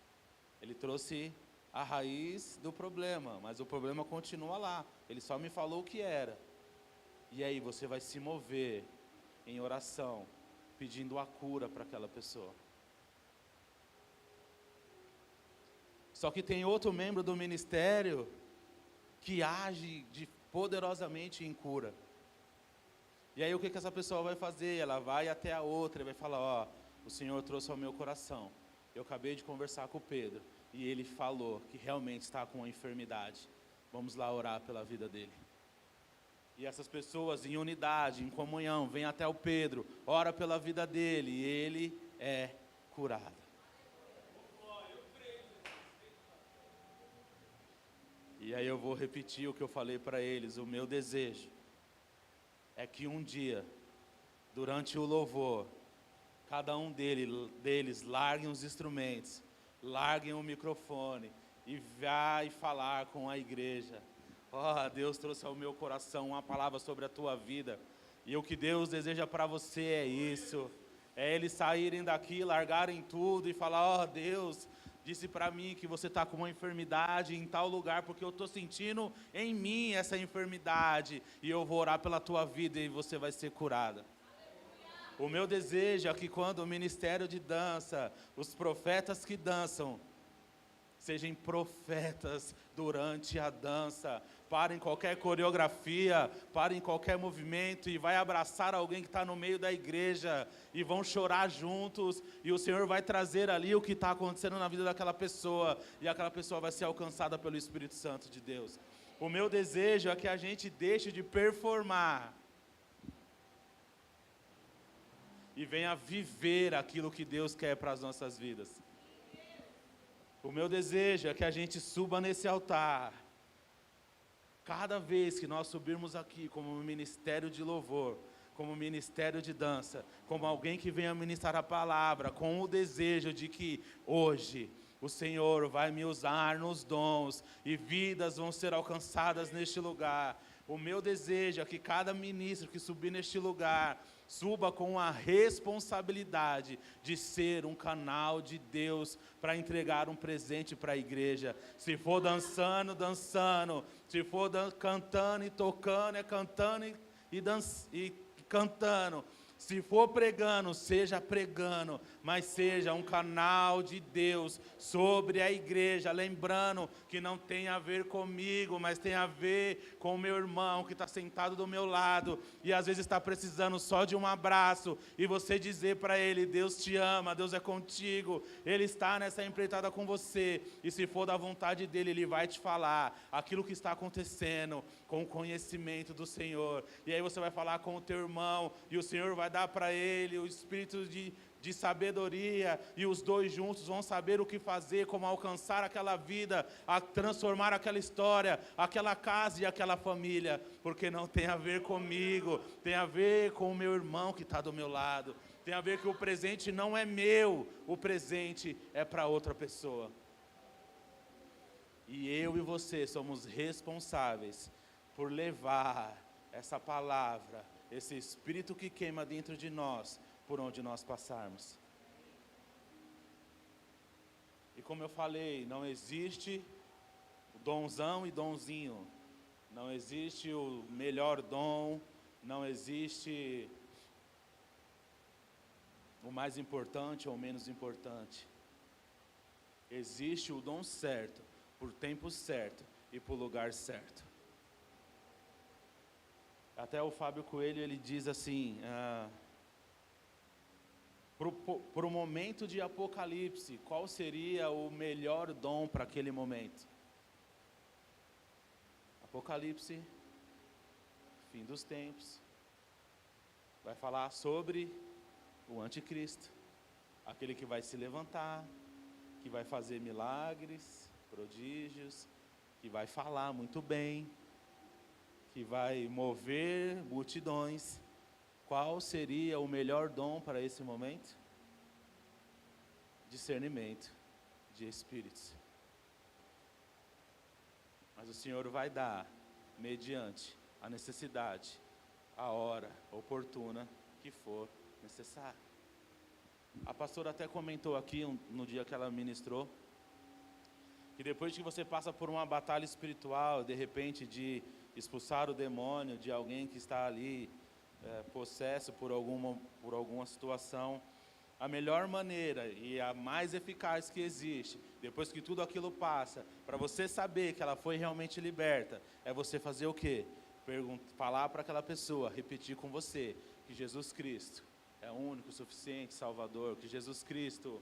Ele trouxe a raiz do problema, mas o problema continua lá. Ele só me falou o que era. E aí você vai se mover em oração, pedindo a cura para aquela pessoa. Só que tem outro membro do ministério que age poderosamente em cura. E aí o que essa pessoa vai fazer? Ela vai até a outra e vai falar: ó, o Senhor trouxe ao meu coração. Eu acabei de conversar com o Pedro e ele falou que realmente está com uma enfermidade. Vamos lá orar pela vida dele. E essas pessoas em unidade, em comunhão, vêm até o Pedro, ora pela vida dele e ele é curado. E aí eu vou repetir o que eu falei para eles: o meu desejo é que um dia, durante o louvor, cada um deles larguem os instrumentos, larguem o microfone e vai falar com a igreja. Ó, Deus trouxe ao meu coração uma palavra sobre a tua vida, e o que Deus deseja para você é isso, é eles saírem daqui, largarem tudo e falar: ó, Deus disse para mim que você está com uma enfermidade em tal lugar, porque eu estou sentindo em mim essa enfermidade, e eu vou orar pela tua vida e você vai ser curada. O meu desejo é que quando o ministério de dança, os profetas que dançam, sejam profetas durante a dança. Parem qualquer coreografia, parem qualquer movimento e vai abraçar alguém que está no meio da igreja e vão chorar juntos, e o Senhor vai trazer ali o que está acontecendo na vida daquela pessoa, e aquela pessoa vai ser alcançada pelo Espírito Santo de Deus. O meu desejo é que a gente deixe de performar e venha viver aquilo que Deus quer para as nossas vidas. O meu desejo é que a gente suba nesse altar, cada vez que nós subirmos aqui como ministério de louvor, como ministério de dança, como alguém que venha ministrar a palavra, com o desejo de que hoje o Senhor vai me usar nos dons e vidas vão ser alcançadas neste lugar. O meu desejo é que cada ministro que subir neste lugar suba com a responsabilidade de ser um canal de Deus para entregar um presente para a igreja. Se for dançando, dançando. Se for cantando e tocando, é cantando e cantando. Se for pregando, seja pregando, mas seja um canal de Deus sobre a igreja, lembrando que não tem a ver comigo, mas tem a ver com o meu irmão que está sentado do meu lado, e às vezes está precisando só de um abraço, e você dizer para ele, Deus te ama, Deus é contigo, Ele está nessa empreitada com você, e se for da vontade dEle, Ele vai te falar aquilo que está acontecendo, com o conhecimento do Senhor, e aí você vai falar com o teu irmão, e o Senhor vai dar para ele o espírito de sabedoria, e os dois juntos vão saber o que fazer, como alcançar aquela vida, a transformar aquela história, aquela casa e aquela família, porque não tem a ver comigo, tem a ver com o meu irmão que está do meu lado, tem a ver que o presente não é meu, o presente é para outra pessoa. E eu e você somos responsáveis por levar essa palavra, esse espírito que queima dentro de nós, por onde nós passarmos. E como eu falei, não existe donzão e donzinho, não existe o melhor dom, não existe o mais importante ou o menos importante. Existe o dom certo, por tempo certo e por lugar certo. Até o Fábio Coelho, ele diz assim, para o momento de Apocalipse, qual seria o melhor dom para aquele momento? Apocalipse, fim dos tempos, vai falar sobre o anticristo, aquele que vai se levantar, que vai fazer milagres, prodígios, que vai falar muito bem, que vai mover multidões. Qual seria o melhor dom para esse momento? Discernimento de espíritos. Mas o Senhor vai dar, mediante a necessidade, a hora oportuna que for necessário. A pastora até comentou aqui, no dia que ela ministrou, que depois que você passa por uma batalha espiritual, de repente de expulsar o demônio de alguém que está ali possesso por alguma situação, a melhor maneira e a mais eficaz que existe, depois que tudo aquilo passa, para você saber que ela foi realmente liberta, é você fazer o quê? Falar para aquela pessoa, repetir com você, que Jesus Cristo é o único, suficiente Salvador, que Jesus Cristo,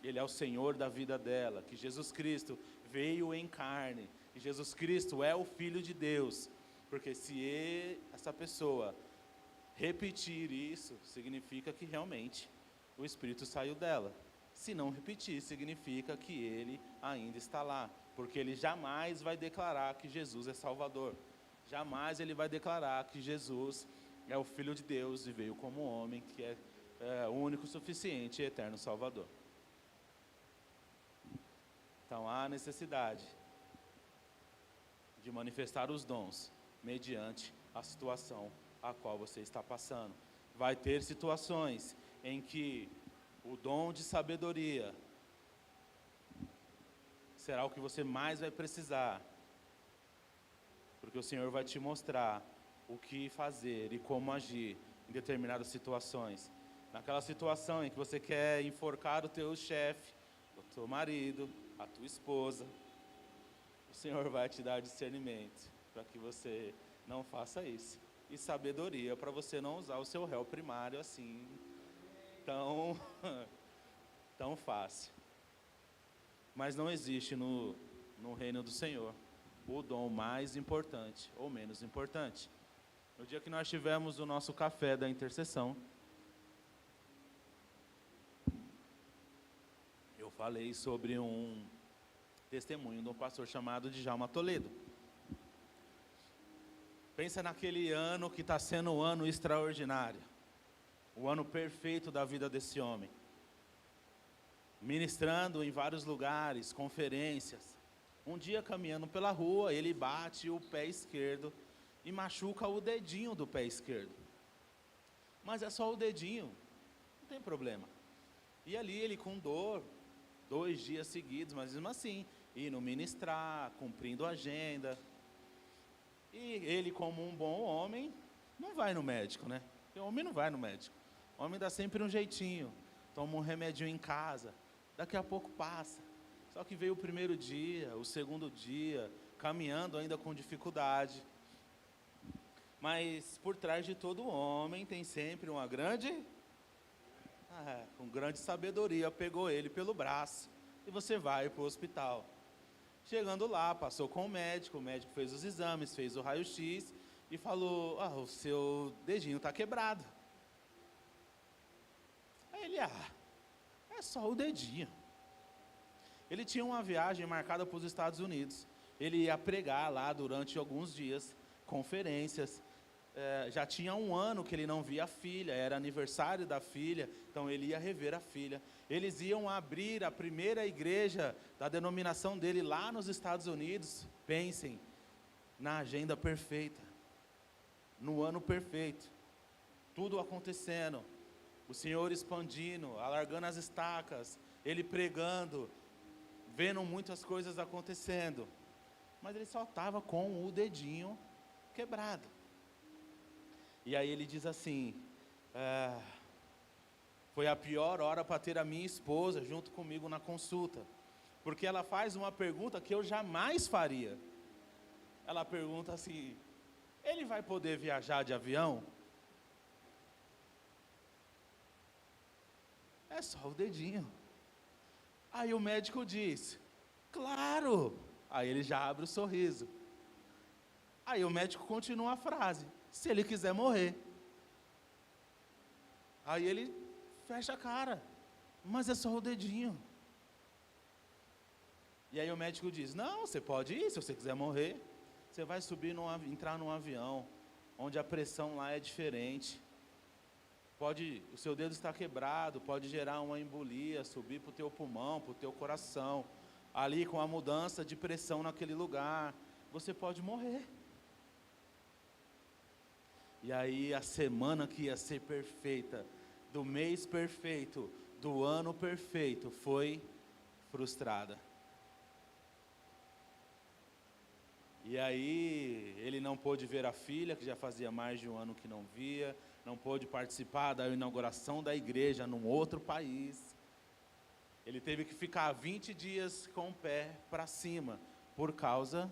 Ele é o Senhor da vida dela, que Jesus Cristo veio em carne, que Jesus Cristo é o Filho de Deus, porque se essa pessoa repetir isso, significa que realmente o Espírito saiu dela. Se não repetir, significa que ele ainda está lá, porque ele jamais vai declarar que Jesus é Salvador, jamais ele vai declarar que Jesus é o Filho de Deus e veio como homem, que é o único, suficiente e eterno Salvador. Então há necessidade de manifestar os dons mediante a situação a qual você está passando. Vai ter situações em que o dom de sabedoria será o que você mais vai precisar, porque o Senhor vai te mostrar o que fazer e como agir em determinadas situações. Naquela situação em que você quer enforcar o teu chefe, o teu marido, a tua esposa, o Senhor vai te dar discernimento para que você não faça isso. E sabedoria para você não usar o seu réu primário assim, tão fácil. Mas não existe no reino do Senhor o dom mais importante ou menos importante. No dia que nós tivemos o nosso café da intercessão, eu falei sobre um testemunho de um pastor chamado Djalma Toledo. Pensa naquele ano que está sendo um ano extraordinário, o ano perfeito da vida desse homem, ministrando em vários lugares, conferências. Um dia caminhando pela rua, ele bate o pé esquerdo e machuca o dedinho do pé esquerdo. Mas é só o dedinho, não tem problema. E ali ele com dor, 2 dias seguidos, mas mesmo assim, indo ministrar, cumprindo a agenda. E ele, como um bom homem, não vai no médico, né? Porque o homem não vai no médico. O homem dá sempre um jeitinho, toma um remedinho em casa, daqui a pouco passa. Só que veio o primeiro dia, o segundo dia, caminhando ainda com dificuldade. Mas por trás de todo homem tem sempre uma grande, com grande sabedoria, pegou ele pelo braço e você vai para o hospital. Chegando lá, passou com o médico fez os exames, fez o raio-x e falou, o seu dedinho está quebrado. Aí ele, é só o dedinho. Ele tinha uma viagem marcada para os Estados Unidos. Ele ia pregar lá durante alguns dias, conferências. Já tinha 1 ano que ele não via a filha, era aniversário da filha, então ele ia rever a filha. Eles iam abrir a primeira igreja da denominação dele lá nos Estados Unidos. Pensem, na agenda perfeita, no ano perfeito, tudo acontecendo, o Senhor expandindo, alargando as estacas, ele pregando, vendo muitas coisas acontecendo, mas ele só estava com o dedinho quebrado. E aí ele diz assim, foi a pior hora para ter a minha esposa junto comigo na consulta, porque ela faz uma pergunta que eu jamais faria. Ela pergunta assim, ele vai poder viajar de avião? É só o dedinho. Aí o médico diz, claro. Aí ele já abre o sorriso. Aí o médico continua a frase, se ele quiser morrer. Aí ele fecha a cara, mas é só o dedinho. E aí o médico diz, não, você pode ir, se você quiser morrer. Você vai subir, entrar num avião, onde a pressão lá é diferente. O seu dedo está quebrado, pode gerar uma embolia, subir para o teu pulmão, para o teu coração. Ali com a mudança de pressão naquele lugar, você pode morrer. E aí a semana que ia ser perfeita, do mês perfeito, do ano perfeito, foi frustrada. E aí ele não pôde ver a filha, que já fazia mais de 1 ano que não via, não pôde participar da inauguração da igreja num outro país. Ele teve que ficar 20 dias com o pé para cima, por causa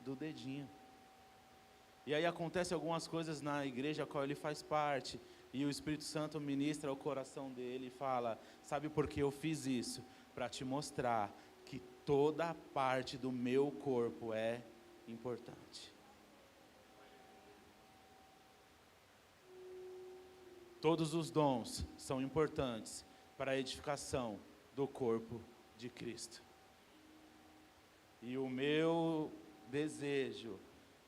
do dedinho. E aí acontecem algumas coisas na igreja a qual ele faz parte, e o Espírito Santo ministra ao coração dele e fala, sabe por que eu fiz isso? Para te mostrar que toda parte do meu corpo é importante. Todos os dons são importantes para a edificação do corpo de Cristo. E o meu desejo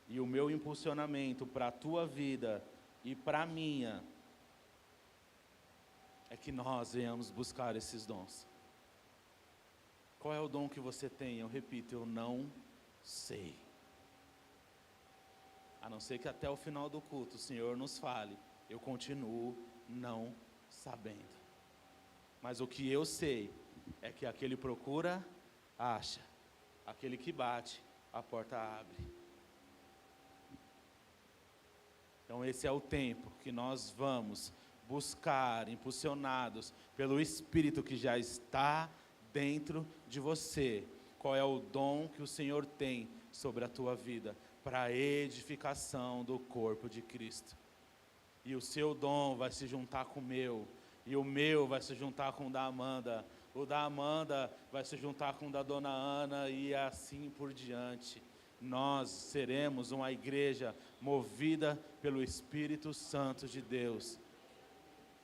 e o meu impulsionamento para a tua vida e para a minha é que nós venhamos buscar esses dons. Qual é o dom que você tem? Eu repito, eu não sei. A não ser que até o final do culto o Senhor nos fale, eu continuo não sabendo. Mas o que eu sei é que aquele procura, acha. Aquele que bate, a porta abre. Então esse é o tempo que nós vamos buscar, impulsionados pelo Espírito que já está dentro de você. Qual é o dom que o Senhor tem sobre a tua vida para a edificação do corpo de Cristo. E o seu dom vai se juntar com o meu, e o meu vai se juntar com o da Amanda, o da Amanda vai se juntar com o da Dona Ana, e assim por diante. Nós seremos uma igreja movida pelo Espírito Santo de Deus,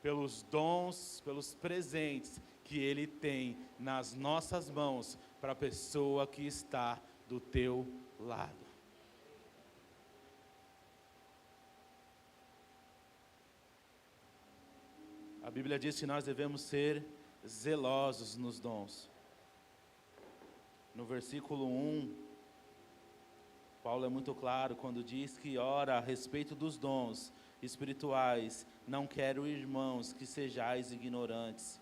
pelos dons, pelos presentes que Ele tem nas nossas mãos para a pessoa que está do teu lado. A Bíblia diz que nós devemos ser zelosos nos dons. No versículo 1, Paulo é muito claro quando diz que, ora, a respeito dos dons espirituais, não quero, irmãos, que sejais ignorantes.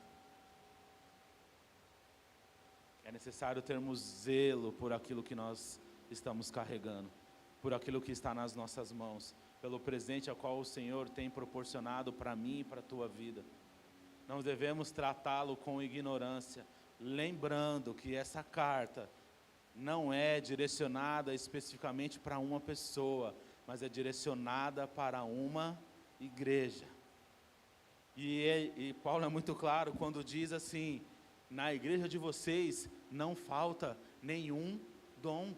É necessário termos zelo por aquilo que nós estamos carregando, por aquilo que está nas nossas mãos, pelo presente ao qual o Senhor tem proporcionado para mim e para a tua vida. Não devemos tratá-lo com ignorância, lembrando que essa carta não é direcionada especificamente para uma pessoa, mas é direcionada para uma igreja. E Paulo é muito claro quando diz assim: na igreja de vocês não falta nenhum dom.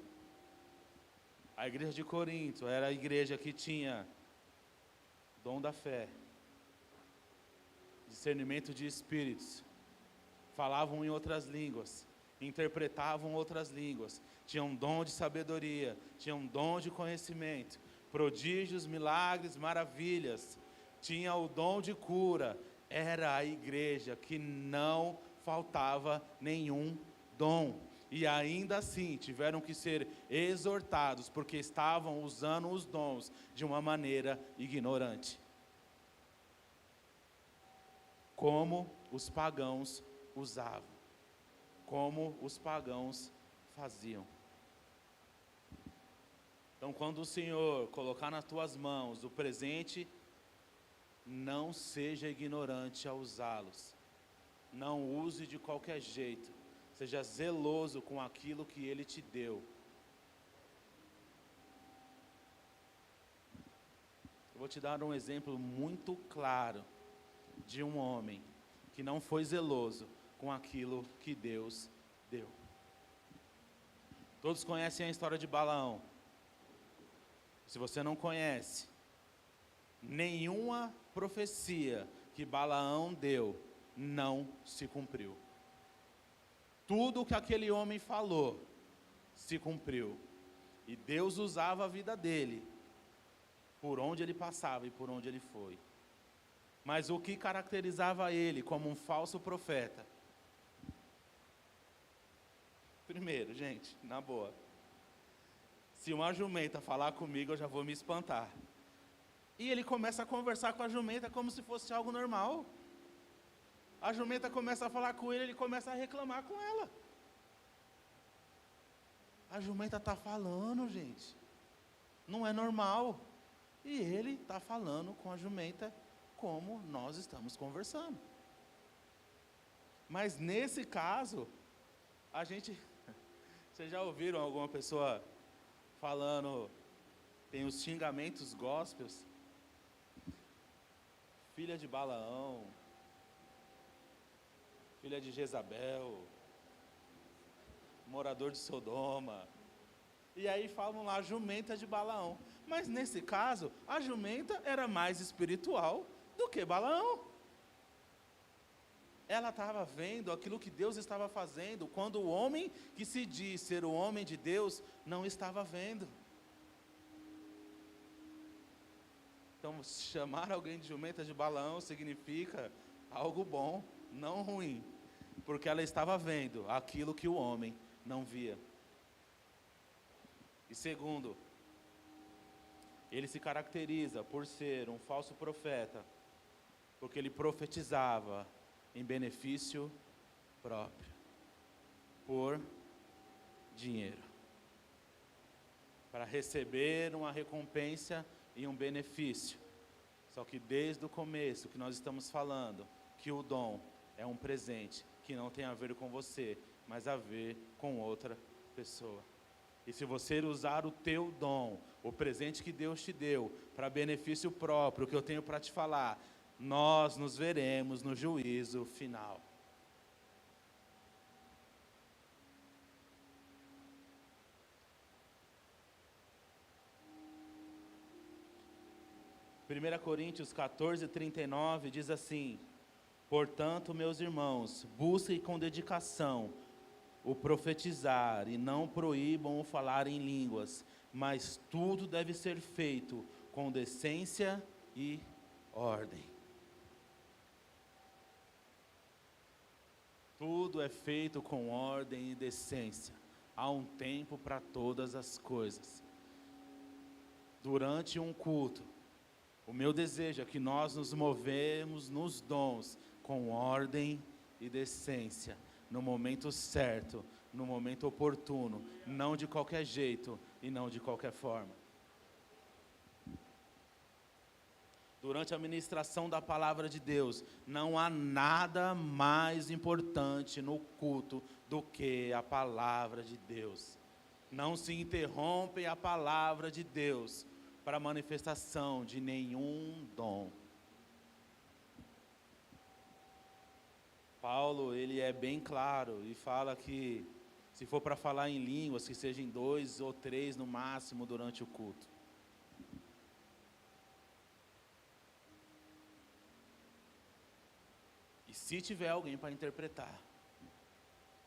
A igreja de Corinto era a igreja que tinha dom da fé, discernimento de espíritos, falavam em outras línguas, interpretavam outras línguas, tinham dom de sabedoria, tinham dom de conhecimento, prodígios, milagres, maravilhas, tinha o dom de cura. Era a igreja que não faltava nenhum dom, e ainda assim tiveram que ser exortados, porque estavam usando os dons de uma maneira ignorante, como os pagãos usavam, como os pagãos faziam. Então, quando o Senhor colocar nas tuas mãos o presente, não seja ignorante ao usá-los. Não use de qualquer jeito. Seja zeloso com aquilo que Ele te deu. Eu vou te dar um exemplo muito claro de um homem que não foi zeloso com aquilo que Deus deu. Todos conhecem a história de Balaão. Se você não conhece, nenhuma profecia que Balaão deu não se cumpriu. Tudo o que aquele homem falou se cumpriu. E Deus usava a vida dele, por onde ele passava e por onde ele foi. Mas o que caracterizava ele como um falso profeta? Primeiro, gente, na boa, se uma jumenta falar comigo, eu já vou me espantar. E ele começa a conversar com a jumenta como se fosse algo normal. A jumenta começa a falar com ele, ele começa a reclamar com ela. A jumenta está falando, gente. Não é normal. E ele está falando com a jumenta como nós estamos conversando. Mas nesse caso, a gente... Vocês já ouviram alguma pessoa falando, tem os xingamentos gospels? Filha de Balaão, filha de Jezabel, morador de Sodoma. E aí falam lá, a jumenta de Balaão. Mas nesse caso, a jumenta era mais espiritual do que Balaão. Ela estava vendo aquilo que Deus estava fazendo, quando o homem que se diz ser o homem de Deus, não estava vendo. Então, chamar alguém de jumenta de Balaão significa algo bom, não ruim, porque ela estava vendo aquilo que o homem não via. E segundo, ele se caracteriza por ser um falso profeta, porque ele profetizava em benefício próprio, por dinheiro, para receber uma recompensa e um benefício. Só que desde o começo que nós estamos falando que o dom é um presente que não tem a ver com você, mas a ver com outra pessoa. E se você usar o teu dom, o presente que Deus te deu, para benefício próprio, o que eu tenho para te falar, nós nos veremos no juízo final. Primeira Coríntios 14:39 diz assim: portanto, meus irmãos, busquem com dedicação o profetizar e não proíbam o falar em línguas, mas tudo deve ser feito com decência e ordem. Tudo é feito com ordem e decência. Há um tempo para todas as coisas. durante um culto, o meu desejo é que nós nos movemos nos dons com ordem e decência, no momento certo, no momento oportuno, não de qualquer jeito e não de qualquer forma. Durante a ministração da palavra de Deus, não há nada mais importante no culto do que a palavra de Deus. Não se interrompe a palavra de Deus para a manifestação de nenhum dom. Paulo, ele é bem claro e fala que se for para falar em línguas, que sejam 2 ou 3 no máximo durante o culto. E se tiver alguém para interpretar,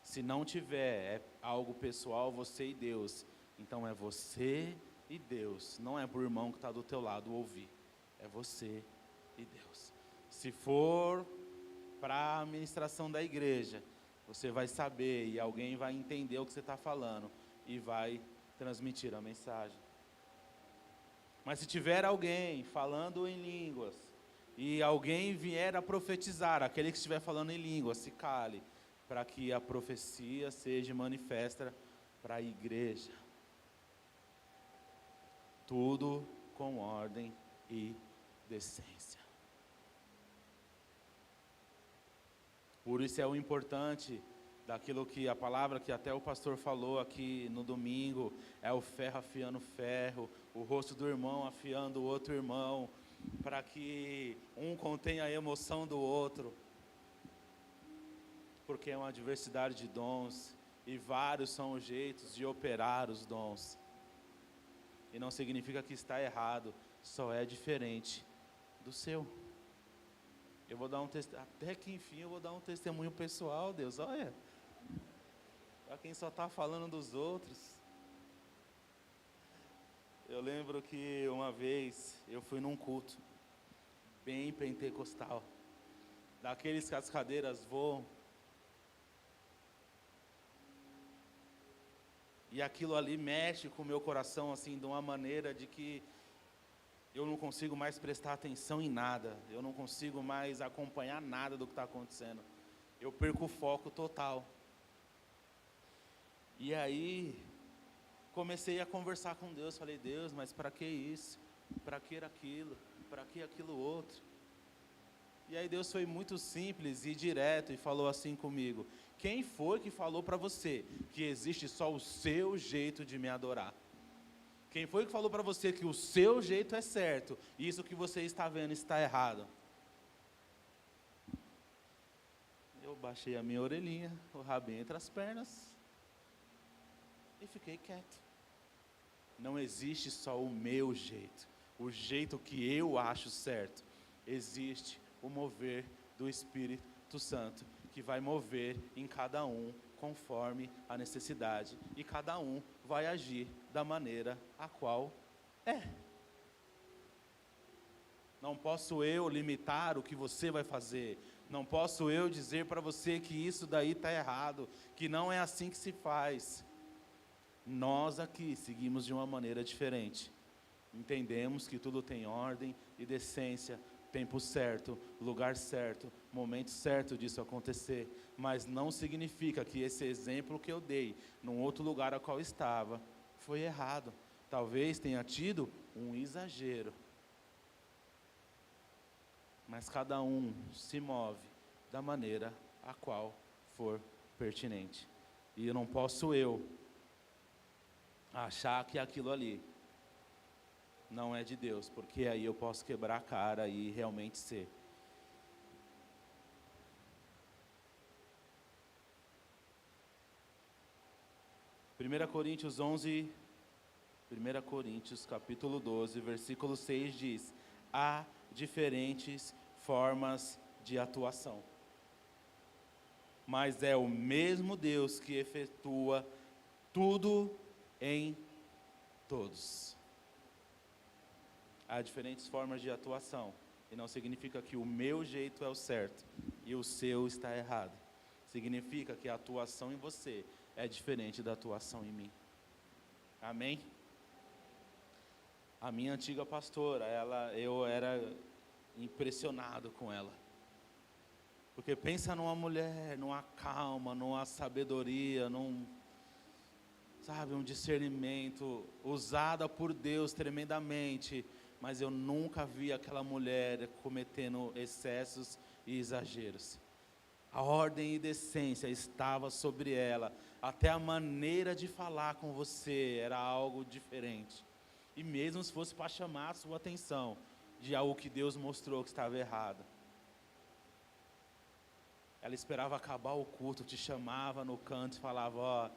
se não tiver, é algo pessoal, você e Deus, então é você e Deus, não é para o irmão que está do teu lado ouvir, é você e Deus. Se for para a ministração da igreja, você vai saber e alguém vai entender o que você está falando e vai transmitir a mensagem. Mas se tiver alguém falando em línguas e alguém vier a profetizar, aquele que estiver falando em línguas, se cale, para que a profecia seja manifesta para a igreja. Tudo com ordem e decência. Por isso é o importante daquilo que a palavra que até o pastor falou aqui no domingo, é o ferro afiando ferro, o rosto do irmão afiando o outro irmão, para que um contenha a emoção do outro, porque é uma diversidade de dons, e vários são os jeitos de operar os dons, e não significa que está errado, só é diferente do seu. Eu vou dar até que enfim eu vou dar um testemunho pessoal, Deus, olha, para quem só está falando dos outros. Eu lembro que uma vez eu fui num culto, bem pentecostal, daqueles que as cadeiras voam, e aquilo ali mexe com o meu coração, assim, de uma maneira de que eu não consigo mais prestar atenção em nada, eu não consigo mais acompanhar nada do que está acontecendo, eu perco o foco total. E aí, comecei a conversar com Deus, falei, Deus, mas para que isso? Para que aquilo? Para que aquilo outro? E aí Deus foi muito simples e direto e falou assim comigo, quem foi que falou para você que existe só o seu jeito de me adorar? Quem foi que falou para você que o seu jeito é certo e isso que você está vendo está errado? Eu baixei a minha orelhinha, o rabinho entre as pernas e fiquei quieto. Não existe só o meu jeito, o jeito que eu acho certo. Existe o mover do Espírito Santo, que vai mover em cada um conforme a necessidade, e cada um vai agir da maneira a qual é. Não posso eu limitar o que você vai fazer, não posso eu dizer para você que isso daí está errado, que não é assim que se faz. Nós aqui seguimos de uma maneira diferente, entendemos que tudo tem ordem e decência, tempo certo, lugar certo, momento certo disso acontecer, mas não significa que esse exemplo que eu dei, num outro lugar ao qual estava, foi errado. Talvez tenha tido um exagero, mas cada um se move da maneira a qual for pertinente, e eu não posso achar que aquilo ali não é de Deus, porque aí eu posso quebrar a cara e realmente ser. Primeira Coríntios capítulo 12, versículo 6 diz, há diferentes formas de atuação, mas é o mesmo Deus que efetua tudo em todos. Há diferentes formas de atuação, e não significa que o meu jeito é o certo e o seu está errado. Significa que a atuação em você é diferente da atuação em mim. Amém? A minha antiga pastora, eu era impressionado com ela. Porque pensa numa mulher, numa calma, numa sabedoria, sabe, um discernimento, usada por Deus tremendamente, mas eu nunca vi aquela mulher cometendo excessos e exageros. A ordem e decência estava sobre ela, até a maneira de falar com você era algo diferente. E mesmo se fosse para chamar a sua atenção de algo que Deus mostrou que estava errado, ela esperava acabar o culto, te chamava no canto e falava: ó,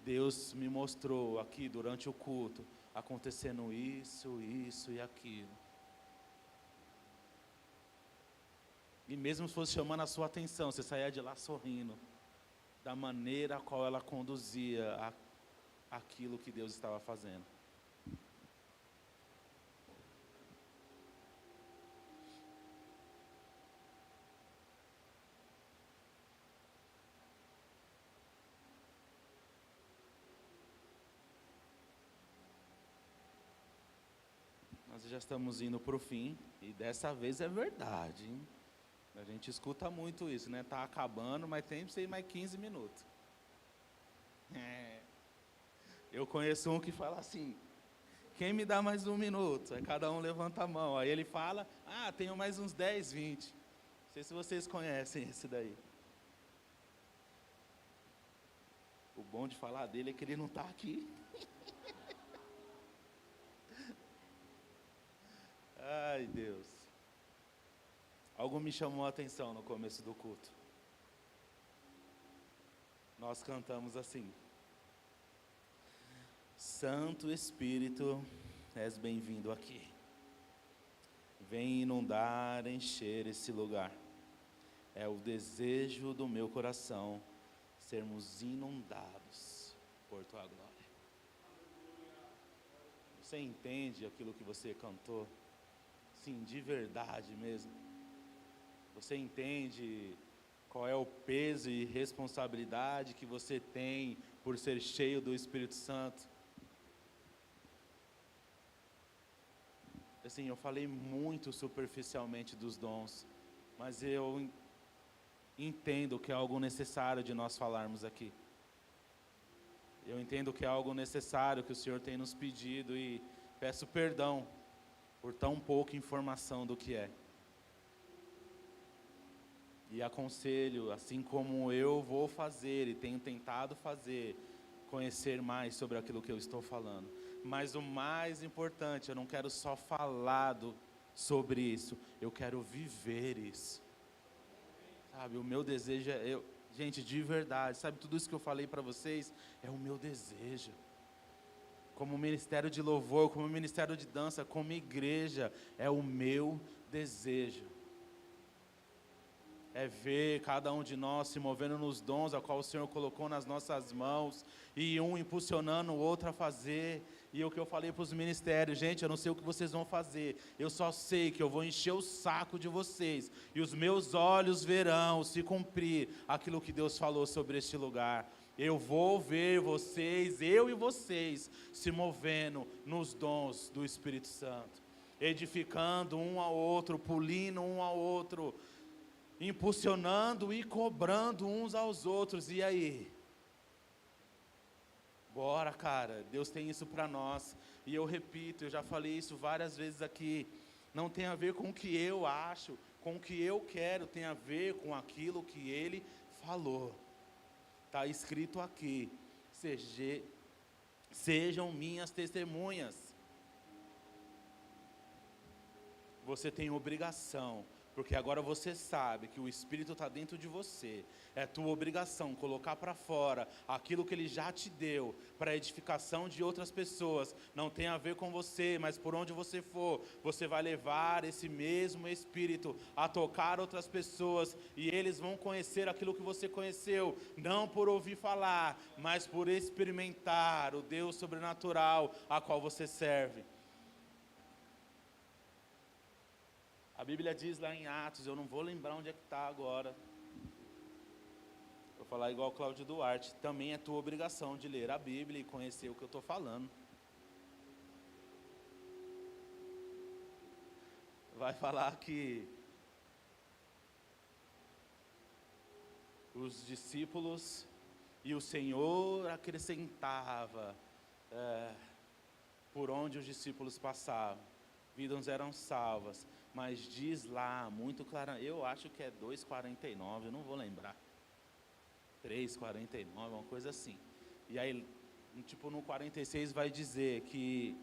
Deus me mostrou aqui durante o culto, acontecendo isso, isso e aquilo. E mesmo se fosse chamando a sua atenção, você saía de lá sorrindo, da maneira a qual ela conduzia aquilo que Deus estava fazendo. Nós já estamos indo para o fim, e dessa vez é verdade, hein? A gente escuta muito isso, né? Tá acabando, mas tem que ser mais 15 minutos. Eu conheço um que fala assim: quem me dá mais 1 minuto? Aí cada um levanta a mão. Aí ele fala: ah, tenho mais uns 10, 20. Não sei se vocês conhecem esse daí. O bom de falar dele é que ele não está aqui. Ai, Deus. Algo me chamou a atenção no começo do culto. Nós cantamos assim: Santo Espírito, és bem-vindo aqui. Vem inundar, encher esse lugar. É o desejo do meu coração sermos inundados por tua glória. Você entende aquilo que você cantou? Sim, de verdade mesmo. Você entende qual é o peso e responsabilidade que você tem por ser cheio do Espírito Santo? Assim, eu falei muito superficialmente dos dons, mas eu entendo que é algo necessário de nós falarmos aqui. Eu entendo que é algo necessário que o Senhor tem nos pedido e peço perdão por tão pouca informação do que é. E aconselho, assim como eu vou fazer e tenho tentado fazer, conhecer mais sobre aquilo que eu estou falando. Mas o mais importante, eu não quero só falar sobre isso, eu quero viver isso. Sabe, o meu desejo é, gente, de verdade, sabe, tudo isso que eu falei para vocês, é o meu desejo. Como ministério de louvor, como ministério de dança, como igreja, é o meu desejo. É ver cada um de nós se movendo nos dons a qual o Senhor colocou nas nossas mãos, e um impulsionando o outro a fazer. E o que eu falei para os ministérios: gente, eu não sei o que vocês vão fazer, eu só sei que eu vou encher o saco de vocês, e os meus olhos verão se cumprir aquilo que Deus falou sobre este lugar. Eu vou ver vocês, eu e vocês, se movendo nos dons do Espírito Santo, edificando um ao outro, pulindo um ao outro, impulsionando e cobrando uns aos outros. E aí? Bora, cara, Deus tem isso para nós. E eu repito, eu já falei isso várias vezes aqui, não tem a ver com o que eu acho, com o que eu quero, tem a ver com aquilo que Ele falou. Está escrito aqui: sejam minhas testemunhas. Você tem obrigação, porque agora você sabe que o Espírito está dentro de você. É tua obrigação colocar para fora aquilo que Ele já te deu, para a edificação de outras pessoas. Não tem a ver com você, mas por onde você for, você vai levar esse mesmo Espírito a tocar outras pessoas, e eles vão conhecer aquilo que você conheceu, não por ouvir falar, mas por experimentar o Deus sobrenatural a qual você serve. A Bíblia diz lá em Atos, eu não vou lembrar onde é que está agora. Vou falar igual Cláudio Duarte: também é tua obrigação de ler a Bíblia e conhecer o que eu estou falando. vai falar que os discípulos e o Senhor acrescentava por onde os discípulos passavam, vidas eram salvas. Mas diz lá, muito claro, eu acho que é 2,49, eu não vou lembrar, 3,49, uma coisa assim. E aí, tipo no 46 vai dizer que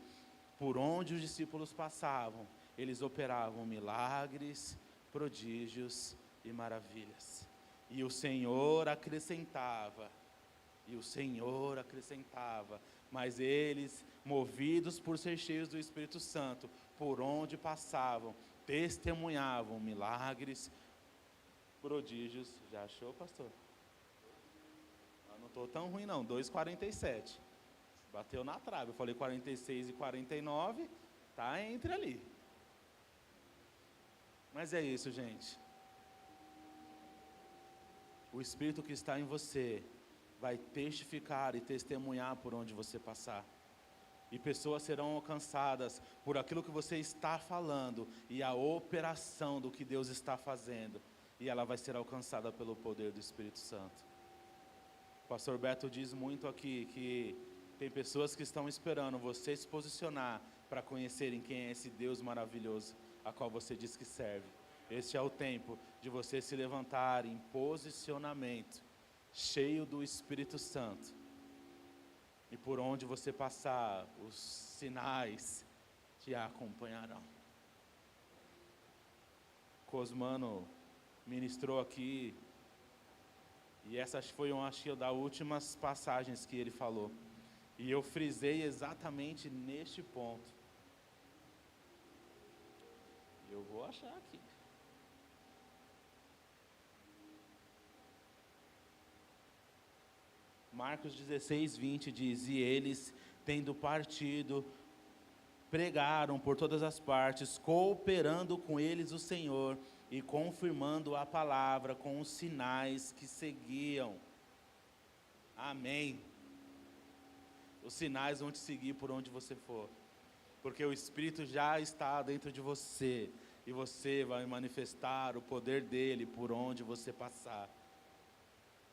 por onde os discípulos passavam, eles operavam milagres, prodígios e maravilhas. E o Senhor acrescentava, mas eles, movidos por ser cheios do Espírito Santo, por onde passavam, testemunhavam milagres, prodígios. Já achou, pastor? Eu não estou tão ruim não, 2,47. Bateu na trave, eu falei 46 e 49, tá entre ali. Mas é isso, gente. O Espírito que está em você vai testificar e testemunhar por onde você passar. E pessoas serão alcançadas por aquilo que você está falando e a operação do que Deus está fazendo. E ela vai ser alcançada pelo poder do Espírito Santo. O pastor Beto diz muito aqui que tem pessoas que estão esperando você se posicionar para conhecerem quem é esse Deus maravilhoso a qual você diz que serve. Este é o tempo de você se levantar em posicionamento, cheio do Espírito Santo. E por onde você passar, os sinais te acompanharão. Cosmano ministrou aqui, e essa foi uma das últimas passagens que ele falou. E eu frisei exatamente neste ponto. Eu vou achar aqui. Marcos 16, 20 diz: e eles, tendo partido, pregaram por todas as partes, cooperando com eles o Senhor e confirmando a palavra com os sinais que seguiam. Amém. Os sinais vão te seguir por onde você for, porque o Espírito já está dentro de você, e você vai manifestar o poder dele por onde você passar,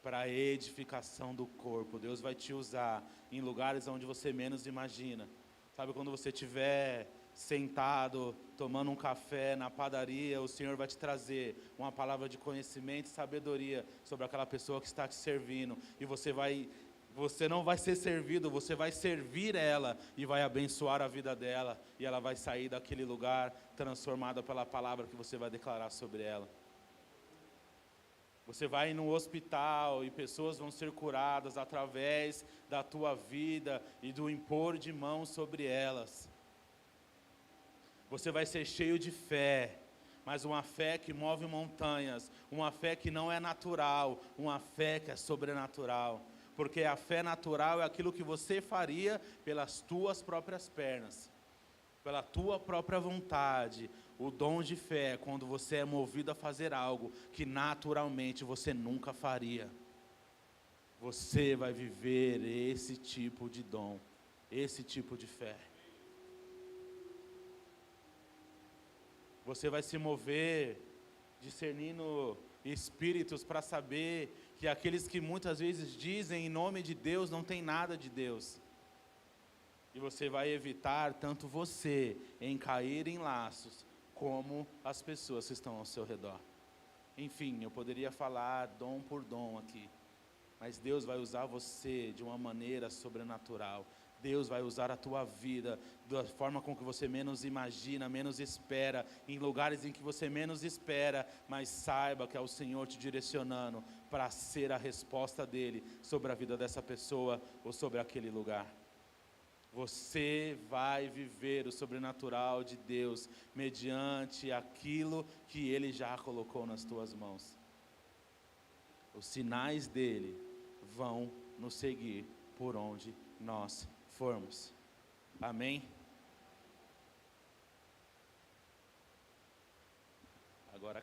para a edificação do corpo. Deus vai te usar em lugares onde você menos imagina. Sabe, quando você estiver sentado, tomando um café na padaria, o Senhor vai te trazer uma palavra de conhecimento e sabedoria sobre aquela pessoa que está te servindo, e você não vai ser servido, você vai servir ela e vai abençoar a vida dela, e ela vai sair daquele lugar transformada pela palavra que você vai declarar sobre ela. Você vai no hospital e pessoas vão ser curadas através da tua vida e do impor de mãos sobre elas. Você vai ser cheio de fé, mas uma fé que move montanhas, uma fé que não é natural, uma fé que é sobrenatural. Porque a fé natural é aquilo que você faria pelas tuas próprias pernas, pela tua própria vontade. O dom de fé é quando você é movido a fazer algo que naturalmente você nunca faria. Você vai viver esse tipo de dom, esse tipo de fé. Você vai se mover discernindo espíritos para saber que aqueles que muitas vezes dizem em nome de Deus não tem nada de Deus. E você vai evitar tanto você em cair em laços, como as pessoas que estão ao seu redor. Enfim, eu poderia falar dom por dom aqui, mas Deus vai usar você de uma maneira sobrenatural. Deus vai usar a tua vida da forma com que você menos imagina, menos espera, em lugares em que você menos espera, mas saiba que é o Senhor te direcionando para ser a resposta dEle sobre a vida dessa pessoa ou sobre aquele lugar. Você vai viver o sobrenatural de Deus mediante aquilo que Ele já colocou nas tuas mãos. Os sinais dEle vão nos seguir por onde nós formos. Amém?